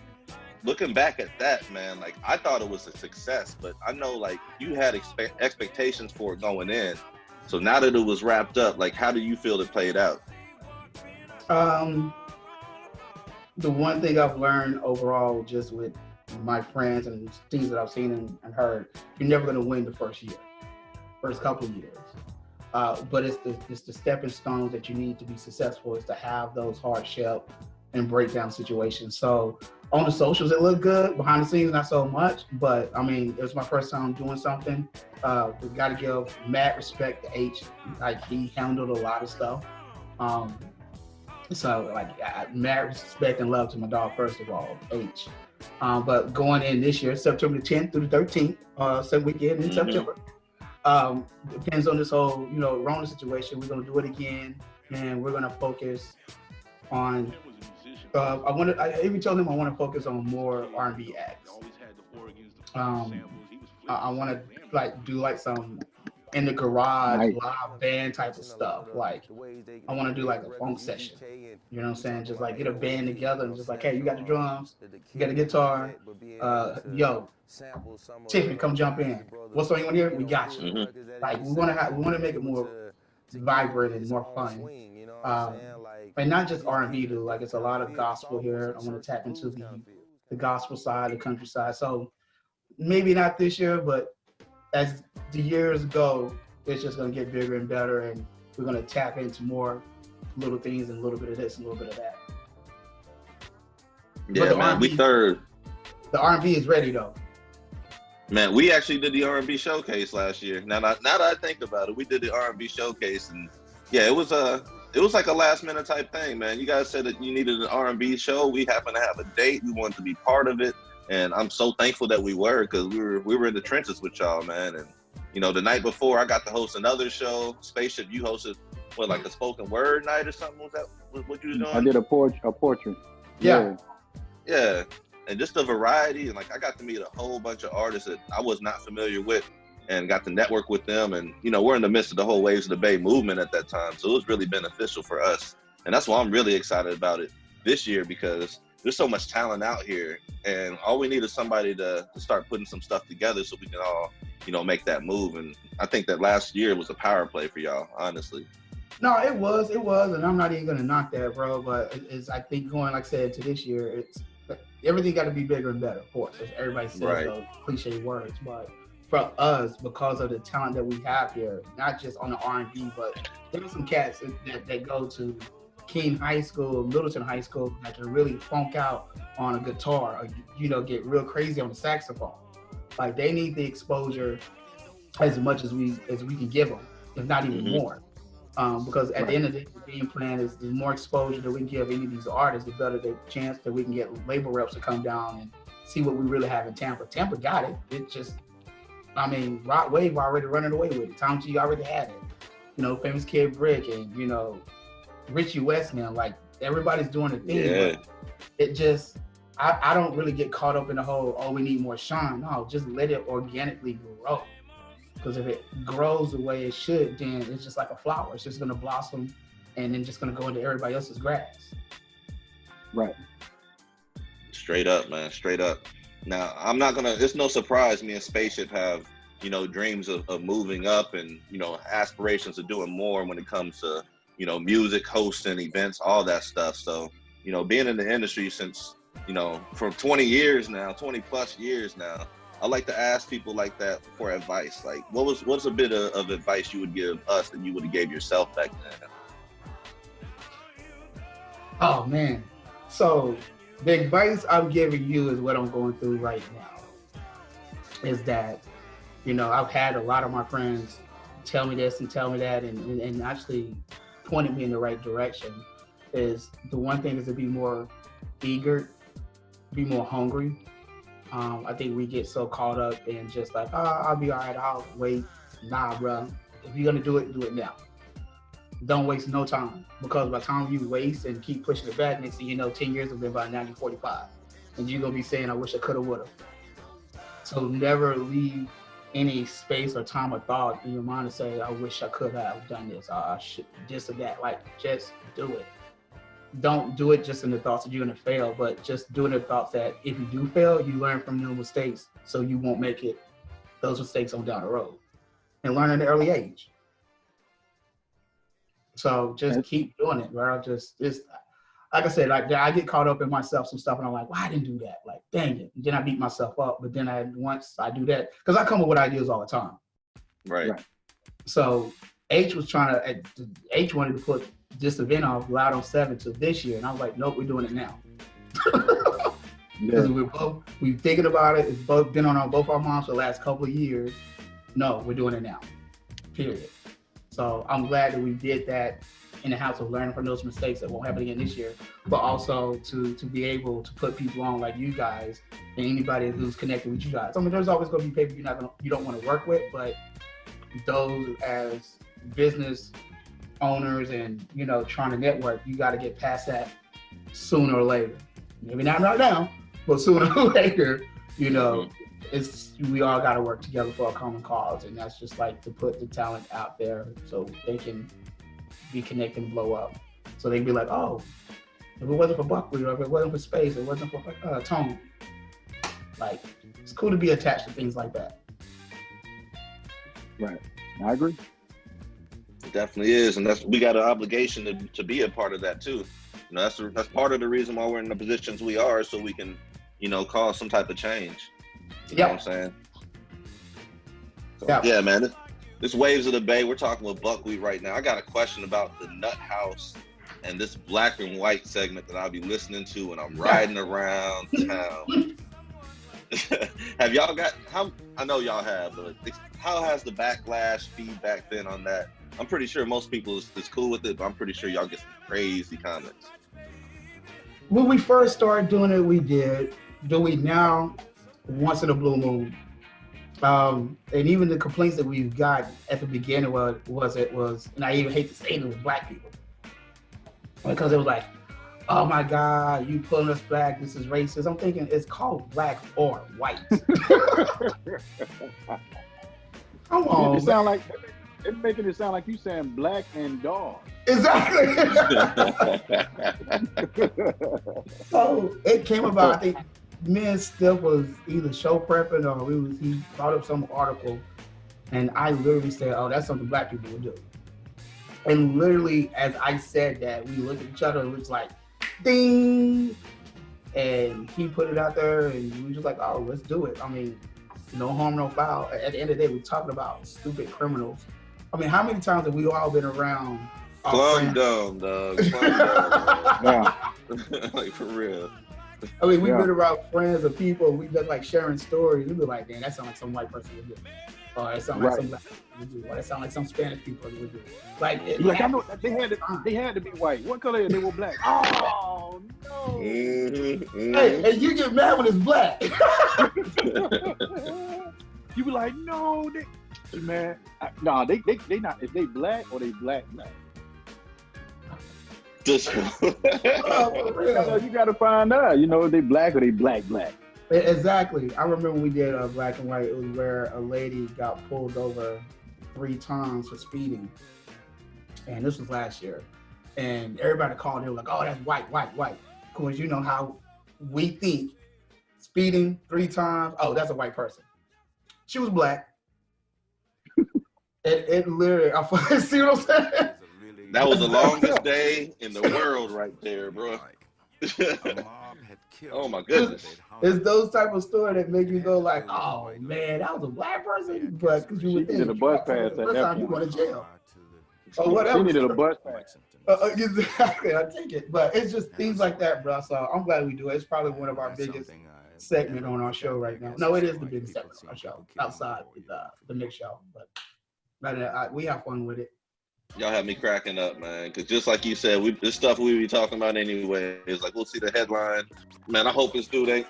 looking back at that, man, like, I thought it was a success, but I know, like, you had expectations for it going in. So now that it was wrapped up, like, how do you feel it played out? The one thing I've learned overall, just with my friends and things that I've seen and heard, you're never going to win the first couple of years. But it's the stepping stones that you need to be successful, is to have those hardship and breakdown situations. So on the socials, it looked good. Behind the scenes, not so much. But I mean, it was my first time doing something. We got to give mad respect to H. Like, he handled a lot of stuff. So like, mad respect and love to my dog, first of all, H. But going in this year, September the 10th through the 13th, second weekend in September. Depends on this whole, Rona situation. We're gonna do it again, and we're gonna focus on. I even told him I want to focus on more R&B acts. I want to do some in the garage live band type of stuff. Like, I want to do like a funk session. You know what I'm saying? Just like get a band together and just like, hey, you got the drums, you got the guitar. Yo, Tiffany, come jump in. What song you want to hear? We got you. Mm-hmm. Like, we want to make it more vibrant and more fun. And not just R&B, dude. Like, it's a lot of gospel here. I want to tap into the gospel side, the country side. So maybe not this year, but as the years go, it's just going to get bigger and better, and we're going to tap into more little things and a little bit of this and a little bit of that. Yeah, man, we third. The R&B is ready, though. Man, we actually did the R&B showcase last year. Now that I think about it, we did the R&B showcase, and yeah, it was like a last minute type thing, man. You guys said that you needed an R&B show. We happened to have a date. We wanted to be part of it, and I'm so thankful that we were, because we were in the trenches with y'all, man. And the night before, I got to host another show. Spaceship, you hosted like a spoken word night or something? Was that what you were doing? I did a portrait. Yeah. Yeah. And just the variety, and like, I got to meet a whole bunch of artists that I was not familiar with, and got to network with them. And we're in the midst of the whole Waves of the Bay movement at that time, so it was really beneficial for us. And that's why I'm really excited about it this year, because there's so much talent out here, and all we need is somebody to start putting some stuff together so we can all make that move. And I think that last year was a power play for y'all, honestly. No, it was, and I'm not even gonna knock that, bro. But it's, I think, going, like I said, to this year, it's everything got to be bigger and better, of course, as everybody says, right, those cliche words. But for us, because of the talent that we have here, not just on the R&B, but there's some cats that go to King High School, Littleton High School, that can really funk out on a guitar, or, get real crazy on the saxophone. Like, they need the exposure as much as we can give them, if not even more. Because at the end of the day, the game plan is the more exposure that we can give any of these artists, the better the chance that we can get label reps to come down and see what we really have in Tampa. Tampa got it. It just, Rock Wave already running away with it. Tom G already had it. Famous Kid Brick and, Richie West now. Like, everybody's doing a thing. Yeah. But it just, I don't really get caught up in the whole, we need more shine. No, just let it organically grow. Because if it grows the way it should, then it's just like a flower. It's just going to blossom and then just going to go into everybody else's grass. Right. Straight up, man. Straight up. Now, it's no surprise me and Spaceship have, dreams of moving up and, aspirations of doing more when it comes to, music, hosting, events, all that stuff. So, being in the industry since, for 20 plus years now, I like to ask people like that for advice. Like, what's a bit of advice you would give us that you would have gave yourself back then? Oh, man. So the advice I'm giving you is what I'm going through right now. Is that, I've had a lot of my friends tell me this and tell me that and actually pointed me in the right direction. Is the one thing is to be more eager be more hungry. I think we get so caught up in just like, oh, I'll be all right, I'll wait. Nah, bro. If you're gonna do it now. Don't waste no time, because by the time you waste and keep pushing it back, next thing you know, 10 years will be by 90, 45. And you're gonna be saying, I wish I coulda, woulda. So never leave any space or time or thought in your mind to say, I wish I could have done this, or I should this or that. Like, just do it. Don't do it just in the thoughts that you're gonna fail, but just do it in the thoughts that if you do fail, you learn from those mistakes, so you won't make those mistakes on down the road. And learn at an early age. So just keep doing it, bro. Just like I said, like I get caught up in myself some stuff, and I'm like, well, I didn't do that. Like, dang it. And then I beat myself up. But then once I do that, because I come up with ideas all the time. Right. So H wanted to put this event off Loud on 7 to this year, and I was like, nope, we're doing it now. Because we've thinking about it. It's both been on both our minds for the last couple of years. No, we're doing it now. Period. So I'm glad that we did that in the house of learning from those mistakes that won't happen again this year, but also to be able to put people on like you guys and anybody who's connected with you guys. I mean, there's always going to be people you don't want to work with, but those as business owners and, you know, trying to network, you got to get past that sooner or later. Maybe not right now, but sooner or later, you know, we all got to work together for a common cause, and that's just like to put the talent out there so they can be connected and blow up. So they can be like, oh, if it wasn't for Buckwheat, or if it wasn't for Space, it wasn't for Tone. Like, it's cool to be attached to things like that. Right, I agree. It definitely is, and we got an obligation to be a part of that too. You know, that's part of the reason why we're in the positions we are, so we can, you know, cause some type of change. You know what I'm saying? So, yeah, man. This Waves of the Bay, we're talking with Buckwheat right now. I got a question about the Nut House and this black and white segment that I'll be listening to when I'm riding around town. Have y'all I know y'all have, but how has the backlash feedback been on that? I'm pretty sure most people is cool with it, but I'm pretty sure y'all get some crazy comments. When we first started doing it, we did. Do we now? Once in a blue moon. And even the complaints that we've got at the beginning was, and I even hate to say it was black people. Because it was like, oh my God, you pulling us back, this is racist. I'm thinking it's called black or white. Come on. It's making it sound like you saying black and dog. Exactly. So it came about, I think, me and Steph was either show prepping or he brought up some article, and I literally said, oh, that's something black people would do. And literally, as I said that, we looked at each other and it was like, ding! And he put it out there, and we were just like, oh, let's do it. I mean, no harm, no foul. At the end of the day, we're talking about stupid criminals. I mean, how many times have we all been around? Plum dumb, dog. Plum dumb. Yeah. Like, for real. I mean, we've been around friends or people, we've been like sharing stories. We'd be like, man, that sounds like some white person would do. Or that sounds like some black person would do. Or that sounds like some Spanish people would do. Like I know they had to be white. What color? They were black. Oh no. Mm-hmm. Hey, and you get mad when it's black. You be like, no, they not. If they black or they black. Just you gotta find out, you know, they black or they black. Exactly. I remember we did a black and white. It was where a lady got pulled over 3 times for speeding, and this was last year. And everybody called in like, "Oh, that's white." Because you know how we think, speeding 3 times. Oh, that's a white person. She was black. It literally. I see what I'm saying. That was the longest day in the world right there, bro. Oh my goodness. It's those type of stories that make you go like, oh man, that was a black person, but because you would think a bus pass the first time you go to jail. Or whatever. She needed a bus pass. Exactly, I take it. But it's just things like that, bro. So I'm glad we do it. It's probably one of our biggest segment on our show right now. No, it is the biggest segment on our show, outside the mix show. But we have fun with it. Y'all have me cracking up, man. Because just like you said, this stuff we be talking about anyway. It's like we'll see the headline. Man, I hope it's dude ain't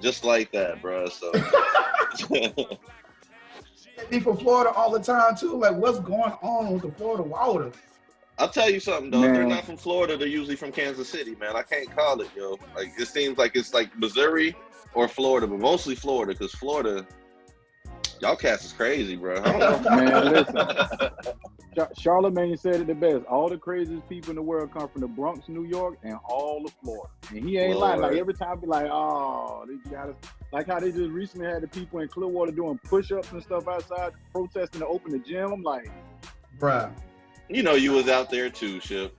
just like that, bro. So They from Florida all the time too. Like, what's going on with the Florida water? I'll tell you something though. Man. If they're not from Florida, they're usually from Kansas City, man. I can't call it, yo. Like it seems like it's like Missouri or Florida, but mostly Florida, because Florida, y'all cats is crazy, bro. I don't know. Man, listen. Charlemagne said it the best. All the craziest people in the world come from the Bronx, New York, and all of Florida. And he ain't lying. Like every time, be like, oh, they got us. Like how they just recently had the people in Clearwater doing push-ups and stuff outside, protesting to open the gym. I'm like, Bruh. You know you was out there too, Ship.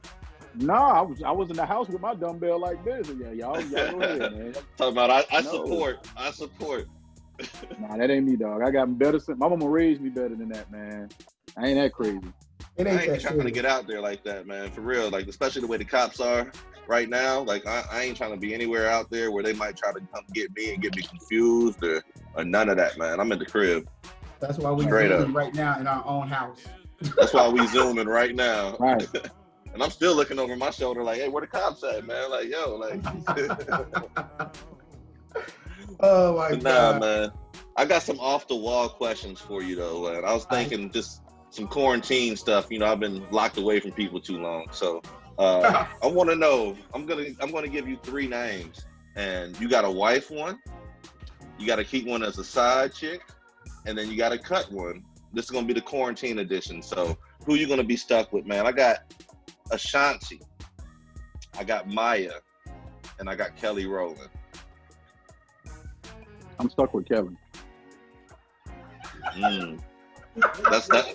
nah, I was in the house with my dumbbell like this. And yeah, y'all go ahead, man. Talking about I No. support. Nah, that ain't me, dog. I got better. My mama raised me better than that, man. I ain't that crazy. It I ain't ain't that trying to serious. get out there like that, man. For real. Like especially the way the cops are right now. Like I ain't trying to be anywhere out there where they might try to come get me and get me confused or none of that, man. I'm in the crib. That's why we Straight zooming up. right now in our own house. That's why we zooming right now. Right. And I'm still looking over my shoulder like, hey, where the cops at, man? Like, yo, like Oh my nah, God. man. I got some off the wall questions for you though. And I was thinking just some quarantine stuff. You know, I've been locked away from people too long. So I want to know, I'm gonna give you 3 names, and you gotta wife one, you gotta keep one as a side chick, and then you gotta cut one. This is gonna be the quarantine edition. So who you gonna be stuck with, man? I got Ashanti, I got Maya, and I got Kelly Rowland. I'm stuck with Kelly. That's that.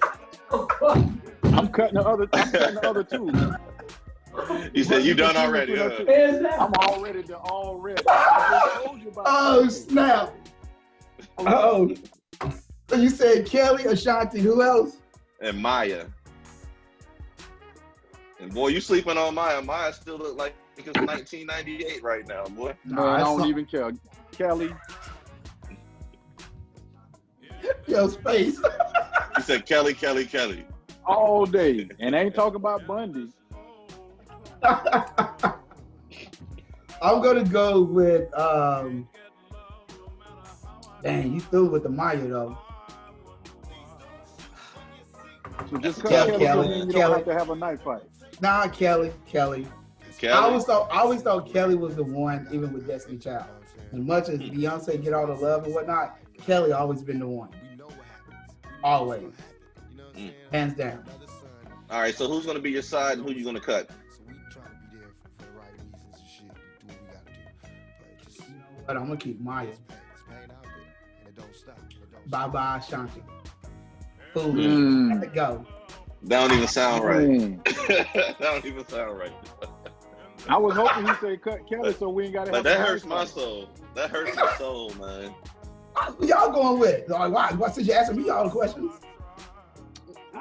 I'm cutting the other two. You said you done already, huh? I'm already done already. I just told you about Oh that. snap! Oh, so you said Kelly, Ashanti, who else? And Maya. And boy, you sleeping on Maya. Maya still look like it's 1998 right now, boy. Man, I don't saw- even care. Kelly. Yo, Space. You said Kelly. All day. And I ain't talking about Bundy. I'm gonna go with dang, you threw with the Maya though. So just cut Kelly, Kelly, so then you Kelly. don't have to have a knife fight. Nah, Kelly. Kelly. I always thought Kelly was the one, even with Destiny Child. As much as Beyonce get all the love and whatnot, Kelly always been the one. Always. Hands down. All right, so who's gonna be your side and who you gonna cut? But I'm gonna keep Maya. Bye Ashanti. Food. Let it go. That don't even sound right. Man. That don't even sound right. I was hoping he'd say cut Kelly so we ain't got to Like have that a hurts knife my fight. soul. That hurts my soul, man. Who y'all going with? Like, why since you asking me all the questions?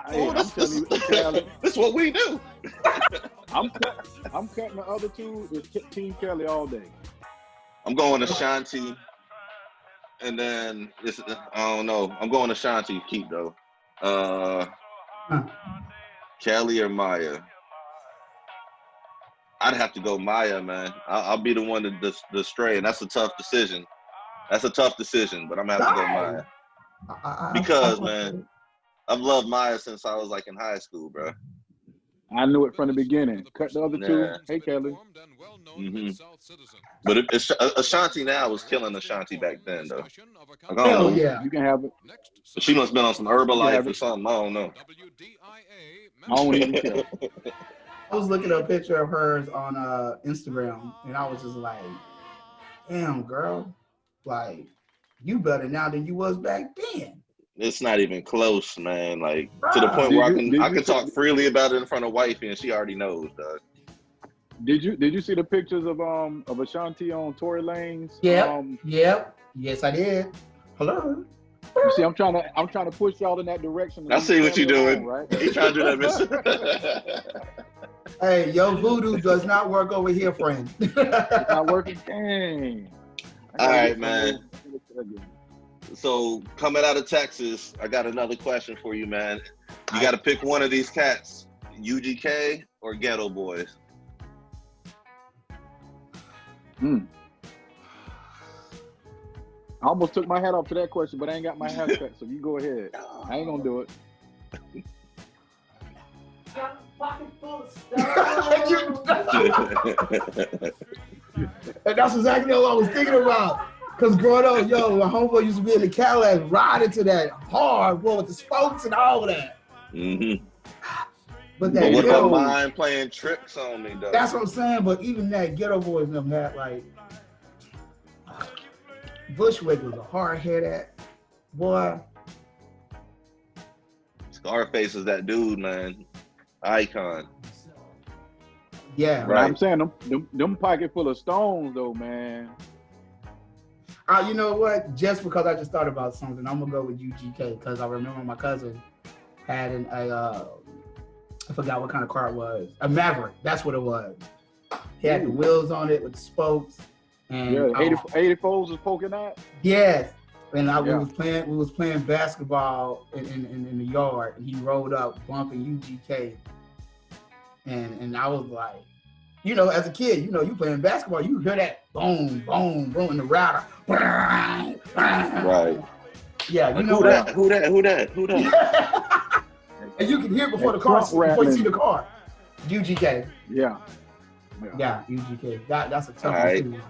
Hey, I'm telling you, Kelly, This is what we do. I'm cutting the other two. It's Team Kelly all day. I'm going to Ashanti, and then I don't know. I'm going to Ashanti. Keep though. Kelly or Maya? I'd have to go Maya, man. I'll be the one to stray, and that's a tough decision. That's a tough decision, but I'm gonna have to go Maya. Because, man, I've loved Maya since I was like in high school, bro. I knew it from the beginning. Cut the other two. Yeah. Hey, Kelly. But Ashanti now was killing Ashanti back then, though. Like, I don't Hell know. yeah. You can have it. But she must have been on some Herbalife Yeah, or but- something. I don't know. I don't even care. I was looking at a picture of hers on Instagram, and I was just like, damn, girl. Like, you better now than you was back then. It's not even close, man. Like to the point Did where you- I did can you- talk freely about it in front of wifey, and she already knows, dog. Did you see the pictures of Ashanti on Tory Lanez? Yep. Yep. Yes, I did. Hello. You see, I'm trying to push y'all in that direction. I see what you're doing. Right? He trying to do that, mister. Hey, your voodoo does not work over here, friend. It's not working. Dang. All right, man. So coming out of Texas, I got another question for you, man. You got to pick one of these cats: UGK or Ghetto Boys. I almost took my hat off to that question, but I ain't got my hat cut, so you go ahead. I ain't gonna do it. Got a pocket full of stuff. And that's exactly what I was thinking about. Because growing up, my homeboy used to be in the Cadillac riding to that hard, boy, with the spokes and all of that. Mm-hmm. But what about mine playing tricks on me, though? That's what I'm saying. But even that Ghetto Boys them had like Bushwick was a hard head at boy. Scarface is that dude, man. Icon. Yeah, right. I'm saying them pocket full of stones, though, man. You know what? Just because I just thought about something, I'm gonna go with UGK because I remember my cousin had I forgot what kind of car it was. A Maverick. That's what it was. He had the wheels on it with the spokes. And 84s was poking out. Yes. And we was playing basketball in the yard, and he rolled up bumping UGK. And I was like, as a kid, you playing basketball, you hear that boom, boom, boom in the router. Right. Yeah, like, who that? And you can hear before the car, before you see the car. UGK. Yeah, UGK. That's a tough one too.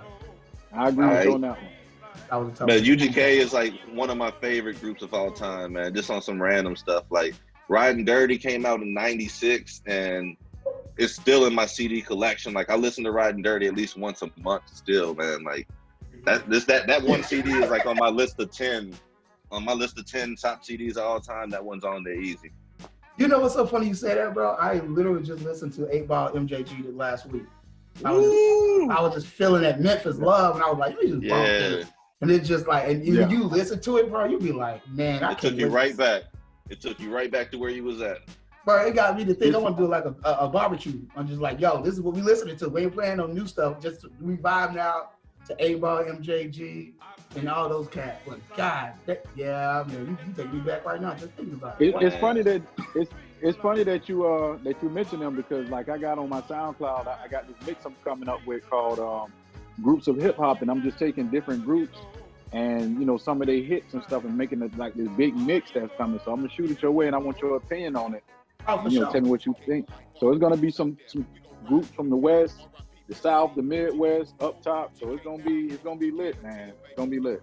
I agree with you on that one. That was a tough But one. UGK is like one of my favorite groups of all time, man. Just on some random stuff. Like Riding Dirty came out in '96 and it's still in my CD collection. Like I listen to Riding Dirty at least once a month still, man. Like that one CD is like on my list of 10. On my list of 10 top CDs of all time, that one's on there easy. You know what's so funny you say that, bro? I literally just listened to 8 Ball MJG last week. I was just feeling that Memphis love, and I was like, you just bump this. And it's just like, and when you listen to it, bro, you be like, man, it took you right back. It took you right back to where you was at. Bro, it got me to think I want to do like a barbecue. I'm just like, yo, this is what we listening to. We ain't playing no new stuff. Just we vibe now to 8 Ball MJG and all those cats. But God, man, you take me back right now just thinking about it. It's funny that you mentioned them because like I got on my SoundCloud, I got this mix I'm coming up with called Groups of Hip Hop, and I'm just taking different groups and some of their hits and stuff and making it like this big mix that's coming. So I'm gonna shoot it your way, and I want your opinion on it. Oh, for sure. Tell me what you think. So it's gonna be some groups from the West, the South, the Midwest, up top. So it's gonna be lit, man. It's gonna be lit.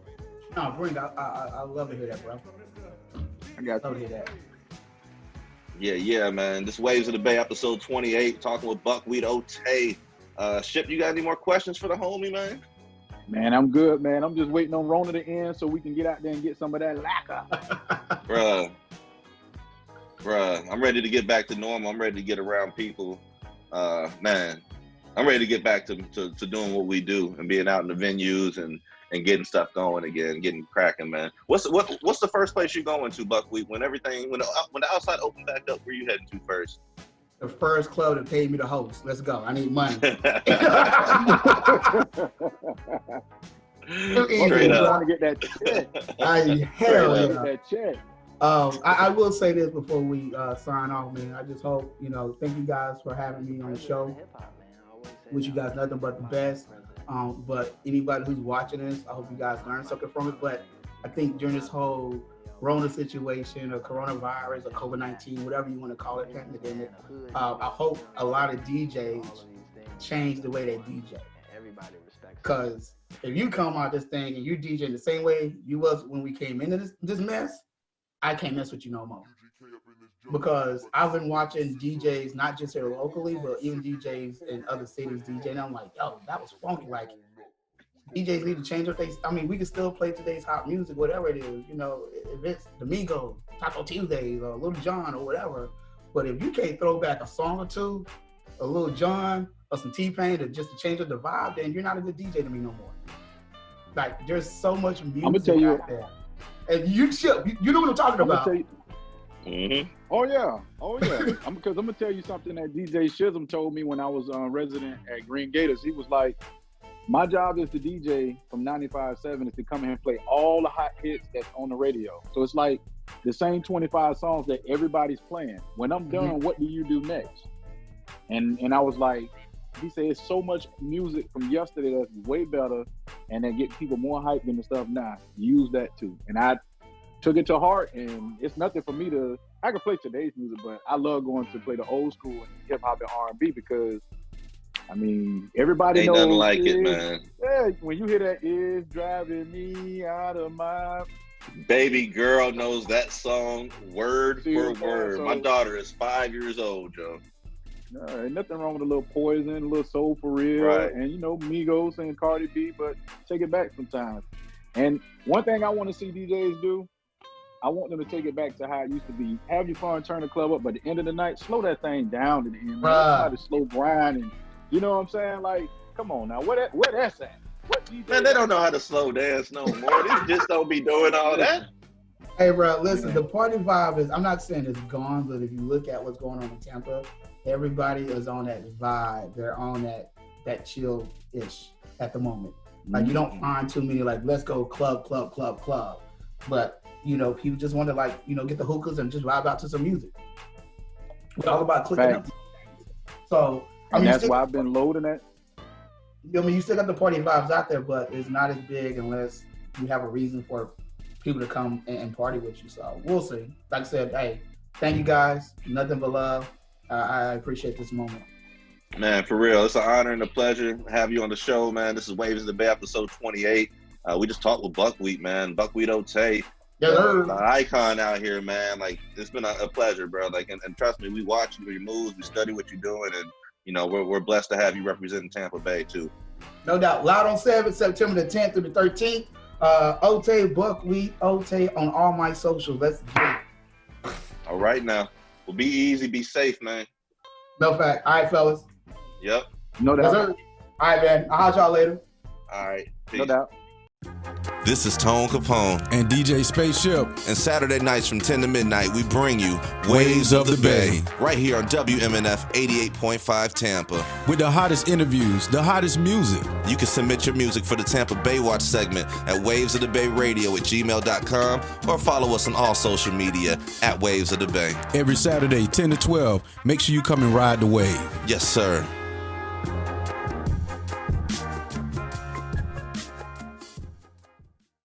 No, bring it. I love to hear that, bro. I got love to hear that. Yeah, man. This Waves of the Bay, episode 28, talking with Buckwheat O'Tay. Ship, you got any more questions for the homie, man? Man, I'm good, man. I'm just waiting on Rona to end so we can get out there and get some of that lacquer. Bruh, I'm ready to get back to normal. I'm ready to get around people. Man, I'm ready to get back to doing what we do and being out in the venues and getting stuff going again, getting cracking, man. What's the first place you're going to, Buckwheat? When the outside opened back up, where you heading to first? The first club that paid me to host. Let's go. I need money. Straight up. I want to get that check. Hell yeah. That check. I will say this before we sign off, man. I just hope, thank you guys for having me on the show. Wish you guys nothing but the best. But anybody who's watching this, I hope you guys learn something from it. But I think during this whole Rona situation or coronavirus or COVID-19, whatever you want to call it, pandemic, I hope a lot of DJs change the way they DJ. Because if you come out this thing and you DJ the same way you was when we came into this mess, I can't mess with you no more. Because I've been watching DJs, not just here locally, but even DJs in other cities DJ, and I'm like, yo, that was funky. Like, DJs need to change up we can still play today's hot music, whatever it is, if it's Domingo, Taco Tuesdays, or Little John, or whatever. But if you can't throw back a song or two, a Little John, or some T-Pain to change up the vibe, then you're not a good DJ to me no more. Like, there's so much music out there. And you know what I'm talking about. Mm-hmm. Oh yeah. Because I'm gonna tell you something that DJ Shizm told me when I was resident at Green Gators. He was like, my job as the DJ from 95.7 is to come here and play all the hot hits that's on the radio. So it's like the same 25 songs that everybody's playing. When I'm done, what do you do next? And I was like, he said, it's so much music from yesterday that's way better, and then get people more hyped than the stuff now. Use that too. And I took it to heart, and it's nothing for me to, I can play today's music, but I love going to play the old school and hip hop and R&B because, I mean, everybody Ain't knows. nothing like it, man. Yeah, when you hear that, it's driving me out of my... Baby girl knows that song word for word. So, my daughter is 5 years old, Joe. Ain't nothing wrong with a little Poison, a little Soul for Real, right. And, you know, Migos and Cardi B, but take it back sometimes. And one thing I want to see DJs do, I want them to take it back to how it used to be. Have your fun, turn the club up, but at the end of the night, slow that thing down to the end. Try to slow grind, and you know what I'm saying? Like, come on now, where that's at? What DJ Man, they don't know how to slow dance no more. They just don't be doing all that. Hey, bro, listen, the party vibe is, I'm not saying it's gone, but if you look at what's going on in Tampa, everybody is on that vibe. They're on that chill-ish at the moment. Like, you don't find too many, like, let's go club. But, you know, people just want to, like, you know, get the hookahs and just vibe out to some music. It's all about clicking up. So, I mean, that's why I've been loading that. I mean, you still got the party vibes out there, but it's not as big unless you have a reason for people to come and party with you. So we'll see. Like I said, hey, thank you guys. Nothing but love. I appreciate this moment. Man, for real, it's an honor and a pleasure to have you on the show, man. This is Waves of the Bay, episode 28. We just talked with Buckwheat, man. Buckwheat O'Tay. Yeah, an icon out here, man. Like, it's been a pleasure, bro. Like, and trust me, we watch your moves, we study what you're doing, and you know, we're blessed to have you representing Tampa Bay too. No doubt. Loud on 7, September the 10th through the 13th. O'Tay, Buckwheat O'Tay on all my socials. Let's get it. All right now. Well, be easy, be safe, man. No fact. All right, fellas. Yep. No doubt. All right, man. I'll holler y'all later. All right. Peace. No doubt. This is Tone Kapone. And DJ Spaceship. And Saturday nights from 10 to midnight, we bring you Waves of the Bay. Right here on WMNF 88.5 Tampa. With the hottest interviews, the hottest music. You can submit your music for the Tampa Bay Watch segment at wavesofthebay@gmail.com or follow us on all social media at Waves of the Bay. Every Saturday, 10 to 12. Make sure you come and ride the wave. Yes, sir.